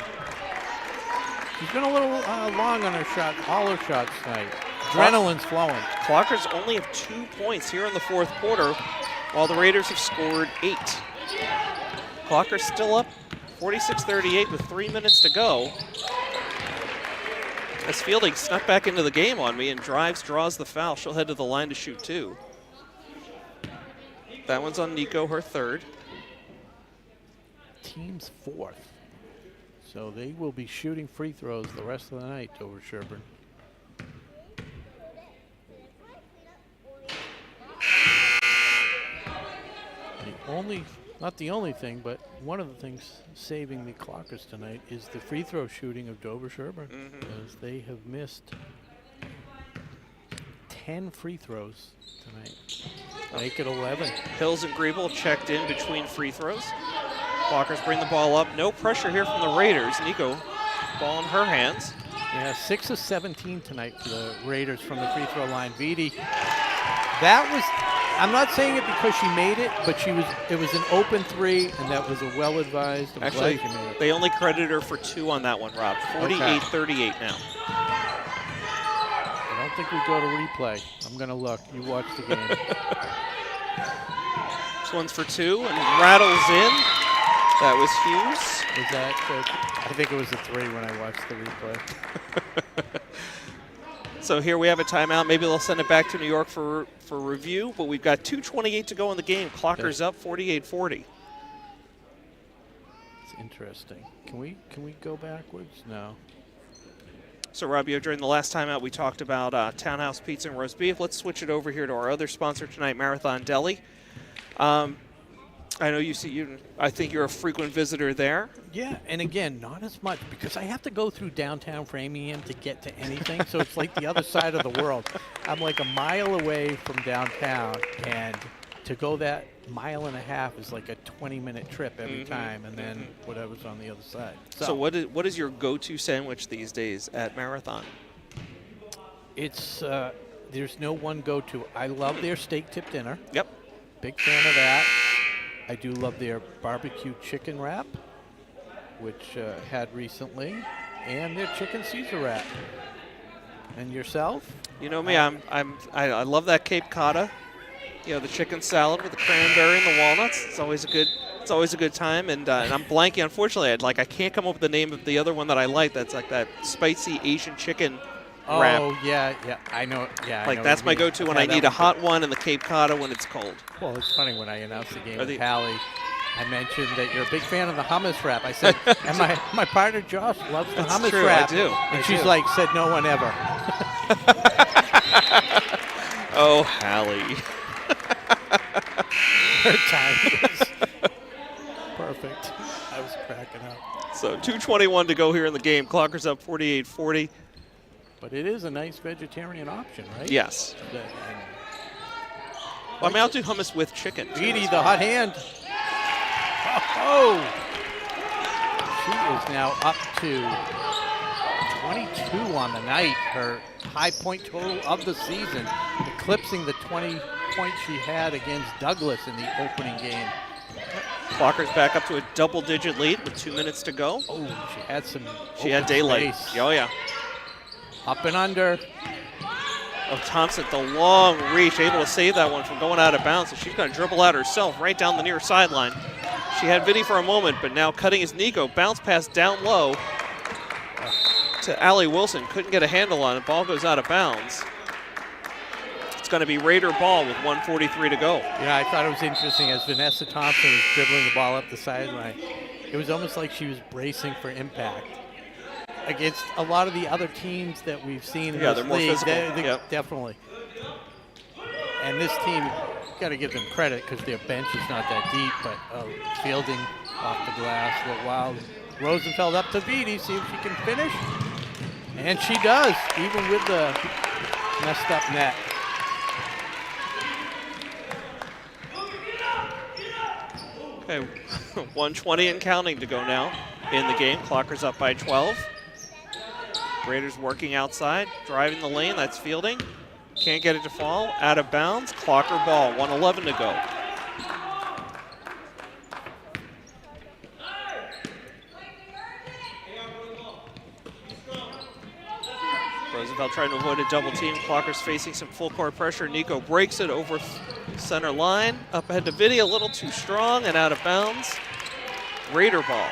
She's been a little long on her shot, all her shots tonight. Adrenaline's flowing. Clockers only have 2 points here in the fourth quarter, while the Raiders have scored 8. Clockers still up 46-38 with 3 minutes to go. As Fielding snuck back into the game on me and draws the foul. She'll head to the line to shoot 2. That one's on Nico, her third. Team's fourth. So they will be shooting free throws the rest of the night over Sherborn. Not the only thing, but one of the things saving the Clockers tonight is the free throw shooting of Dover Sherborn, as they have missed 10 free throws tonight. Make it 11. Hills and Griebel checked in between free throws. Clockers bring the ball up. No pressure here from the Raiders. Nico, ball in her hands. Yeah, 6 of 17 tonight for the Raiders from the free throw line. Vitti, that was, I'm not saying it because she made it, but it was an open 3, and that was a well-advised. Actually, they only credited her for 2 on that one, Rob. 48-38 now. I don't think we go to replay. I'm going to look. You watch the game. This one's for 2 and rattles in. That was Hughes. Was that? I think it was a 3 when I watched the replay. So here we have a timeout. Maybe they'll send it back to New York for review, but we've got 2:28 to go in the game. Clocker's up 48-40. It's interesting. Can we go backwards? No. So, Robbio, during the last timeout, we talked about Townhouse Pizza and Roast Beef. Let's switch it over here to our other sponsor tonight, Marathon Deli. I know I think you're a frequent visitor there. Yeah, and again, not as much because I have to go through downtown Framingham to get to anything. So it's like the other side of the world. I'm like a mile away from downtown, and to go that mile and a half is like a 20-minute trip every time, and then whatever's on the other side. So what is your go-to sandwich these days at Marathon? It's there's no one go-to. I love their steak tip dinner. Yep. Big fan of that. I do love their barbecue chicken wrap, which had recently, and their chicken Caesar wrap. And yourself? You know me, I love that Cape Cod. You know, the chicken salad with the cranberry and the walnuts. It's always a good time. And I'm blanking. Unfortunately, I can't come up with the name of the other one that I like. That's like that spicy Asian chicken wrap. Oh yeah, I know. Yeah, like that's my go-to when I need a hot one, and the Cape Cod when it's cold. Well, it's funny when I announced the game with Hallie, I mentioned that you're a big fan of the hummus wrap. I said, and my partner Josh loves the hummus wrap. I do. And she's like, said no one ever. Oh, Hallie. Her time is perfect. I was cracking up. So 2:21 to go here in the game. Clocker's up 48-40. But it is a nice vegetarian option, right? Yes. Well, I mean, I'll do hummus with chicken. Edie, the hot hand. Oh! She is now up to 22 on the night. Her high point total of the season, eclipsing the 20 points she had against Douglas in the opening game. Clocker's back up to a double-digit lead with 2 minutes to go. Oh, she had some. She had daylight. Space. Oh, yeah. Up and under. Oh, Thompson, the long reach, able to save that one from going out of bounds. So she's going to dribble out herself right down the near sideline. She had Vinny for a moment, but now cutting is Nico. Bounce pass down low to Allie Wilson. Couldn't get a handle on it. Ball goes out of bounds. It's going to be Raider ball with 1:43 to go. Yeah, I thought it was interesting as Vanessa Thompson was dribbling the ball up the sideline. It was almost like she was bracing for impact. Against a lot of the other teams that we've seen in this they're more league, physical. Definitely. And this team, got to give them credit because their bench is not that deep, but fielding off the glass, a little wild. Rosenfeld up to Vitti, see if she can finish. And she does, even with the messed up net. Okay, 1:20 and counting to go now in the game. Clocker's up by 12. Raiders working outside, driving the lane, that's fielding. Can't get it to fall, out of bounds. Clocker ball, 1:11 to go. Roosevelt trying to avoid a double team. Clocker's facing some full court pressure. Nico breaks it over center line. Up ahead to Vitti, a little too strong and out of bounds. Raider ball.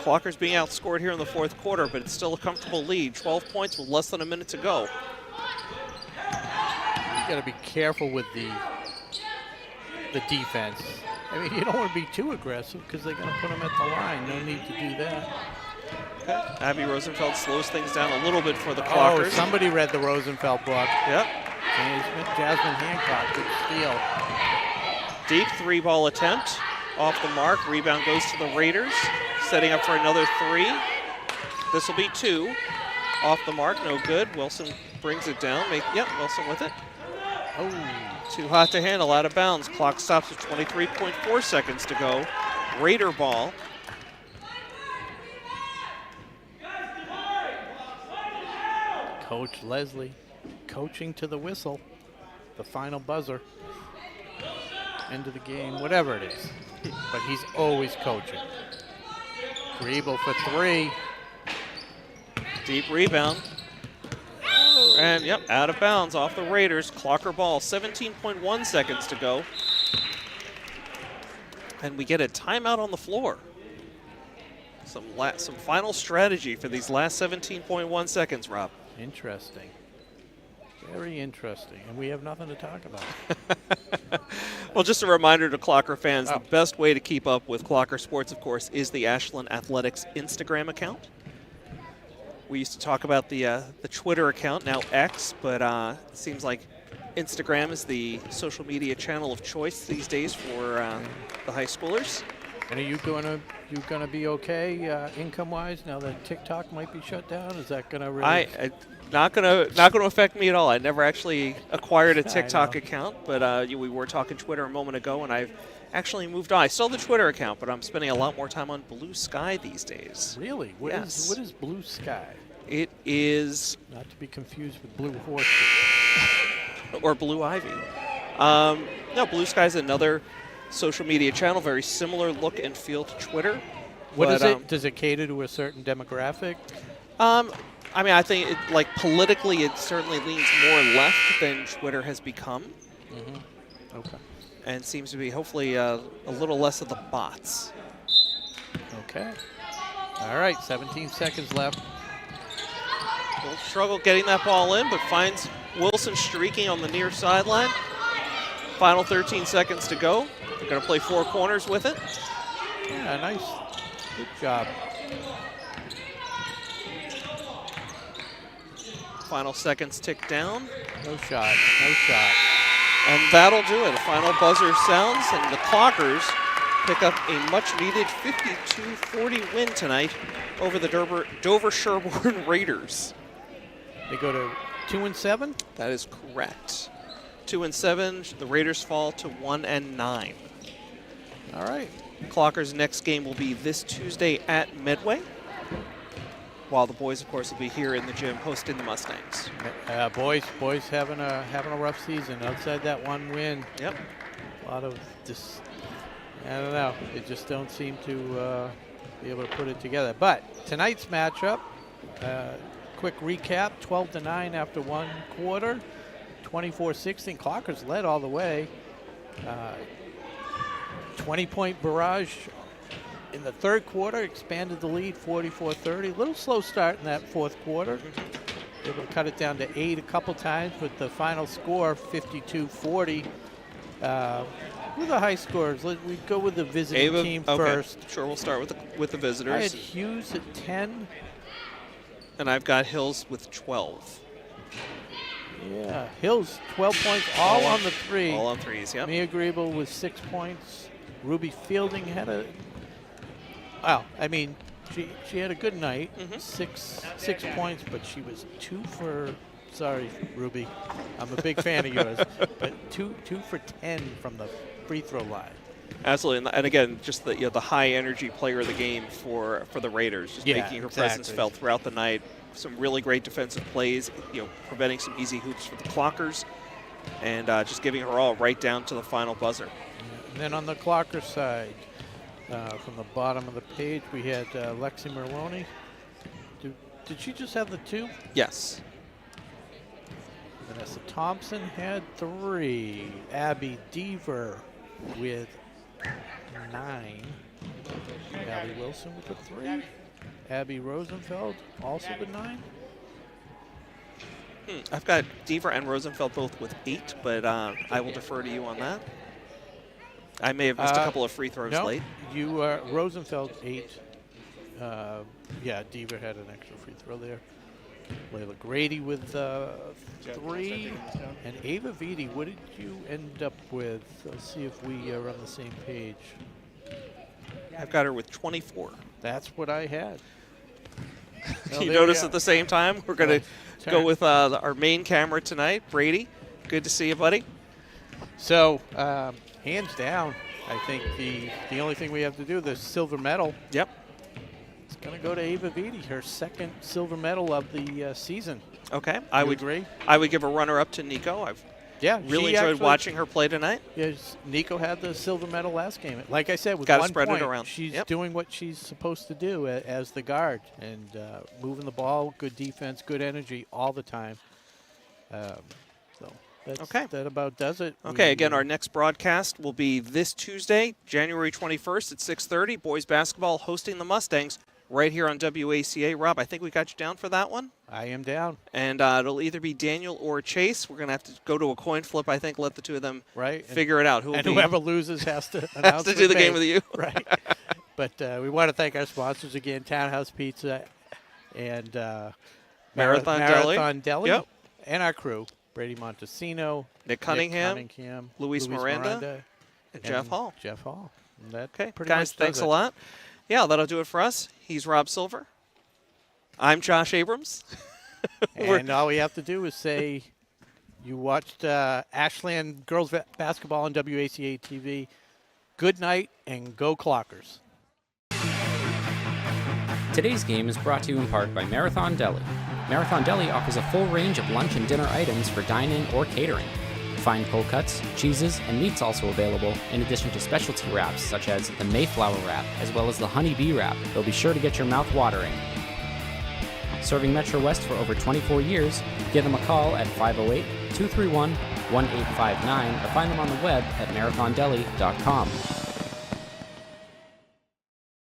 Clocker's being outscored here in the fourth quarter, but it's still a comfortable lead. 12 points with less than a minute to go. You got to be careful with the defense. I mean, you don't want to be too aggressive because they're going to put them at the line. No need to do that. Okay. Abby Rosenfeld slows things down a little bit for the Clockers. Oh, somebody read the Rosenfeld book. Yep. Jasmine Hancock, good steal. Deep three-ball attempt. Off the mark. Rebound goes to the Raiders. Setting up for another three. This will be two. Off the mark, no good. Wilson brings it down. Wilson with it. Oh, too hot to handle, out of bounds. Clock stops at 23.4 seconds to go. Raider ball. Coach Leslie coaching to the whistle, the final buzzer, end of the game, whatever it is. But he's always coaching. Griebel for 3. Deep rebound. And, yep, out of bounds off the Raiders. Clocker ball, 17.1 seconds to go. And we get a timeout on the floor. Some final strategy for these last 17.1 seconds, Rob. Interesting. Very interesting. And we have nothing to talk about. Well, just a reminder to Clocker fans, the best way to keep up with Clocker Sports, of course, is the Ashland Athletics Instagram account. We used to talk about the Twitter account, now X, but it seems like Instagram is the social media channel of choice these days for the high schoolers. And are you gonna be okay income-wise now that TikTok might be shut down? Is that gonna really? Not gonna affect me at all. I never actually acquired a TikTok account, but we were talking Twitter a moment ago, and I've actually moved on. I still have the Twitter account, but I'm spending a lot more time on Blue Sky these days. Really? What is Blue Sky? It is not to be confused with Blue Horse or Blue Ivy. No, Blue Sky is another social media channel, very similar look and feel to Twitter. What is it? Does it cater to a certain demographic? I mean, I think politically, it certainly leans more left than Twitter has become. Mm-hmm. Okay. And seems to be hopefully a little less of the bots. Okay. All right, 17 seconds left. Will struggle getting that ball in, but finds Wilson streaking on the near sideline. Final 13 seconds to go. They're going to play 4 corners with it. Yeah, nice. Good job. Final seconds tick down. No shot. No shot. And that'll do it. The final buzzer sounds, and the Clockers pick up a much-needed 52-40 win tonight over the Dover Sherborn Raiders. They go to 2-7? That is correct. 2-7. The Raiders fall to 1-9. All right. Clockers' next game will be this Tuesday at Medway, while the boys, of course, will be here in the gym hosting the Mustangs. Boys having a rough season. Outside that one win, yep. A lot of I don't know. They just don't seem to be able to put it together. But tonight's matchup, quick recap: 12-9 after one quarter, 24-16. Clockers led all the way. 20-point barrage in the third quarter, expanded the lead 44-30. A little slow start in that fourth quarter. Able to cut it down to 8 a couple times, with the final score 52-40. Who are the high scorers? We go with the visiting team first. Sure, we'll start with the visitors. I had Hughes at 10. And I've got Hills with 12. Yeah, Hills 12 points, all on the 3. All on 3s, yep. Mia Griebel with 6 points. Ruby Fielding had a, well, I mean, she had a good night, 6 points, but she was 2 for, sorry, Ruby, I'm a big fan of yours, but 2 for 10 from the free throw line. Absolutely, and again, just the the high energy player of the game for the Raiders, just making her presence felt throughout the night. Some really great defensive plays, preventing some easy hoops for the Clockers, and just giving her all right down to the final buzzer. And then on the Clocker side, from the bottom of the page, we had Lexi Merloni. Did she just have the 2? Yes. Vanessa Thompson had 3. Abby Deaver with 9. Allie Wilson with a 3. Abby Rosenfeld also with 9. I've got Deaver and Rosenfeld both with 8, but I will defer to you on that. I may have missed a couple of free throws late. You Rosenfeld 8. Yeah, Deaver had an extra free throw there. Layla Grady with 3. And Ava Vitti, what did you end up with? Let's see if we are on the same page. I've got her with 24. That's what I had. You notice at the same time, we're going to go with our main camera tonight. Brady, good to see you, buddy. So, hands down, I think the only thing we have to do, the silver medal. Yep. It's Going to go to Ava Vitti, her second silver medal of the season. Okay. I would agree. I would give a runner-up to Nico. I've really enjoyed watching her play tonight. Yes, Nico had the silver medal last game. Like I said, with Gotta 1 spread point, it around. she's Yep. doing what she's supposed to do as the guard and moving the ball, good defense, good energy all the time. So that about does it. Okay, again, our next broadcast will be this Tuesday, January 21st at 6:30. Boys basketball hosting the Mustangs right here on WACA. Rob, I think we got you down for that one. I am down. And it'll either be Daniel or Chase. We're going to have to go to a coin flip, I think, let the two of them figure it out. Whoever loses has to announce has to do the game with you. Right. But we want to thank our sponsors again, Townhouse Pizza and Marathon Deli. Yep. And our crew, Brady Montesino, Nick Cunningham, Luis Miranda, and Jeff Hall. And that okay, pretty guys, much thanks does a it. lot. Yeah, that'll do it for us. He's Rob Silver. I'm Josh Abrams. And all we have to do is say you watched Ashland girls basketball on WACA-TV. Good night and go Clockers. Today's game is brought to you in part by Marathon Deli. Marathon Deli offers a full range of lunch and dinner items for dine-in or catering. Fine cold cuts, cheeses, and meats also available, in addition to specialty wraps such as the Mayflower wrap as well as the Honey Bee wrap. They'll be sure to get your mouth watering. Serving Metro West for over 24 years, give them a call at 508-231-1859 or find them on the web at marathondeli.com.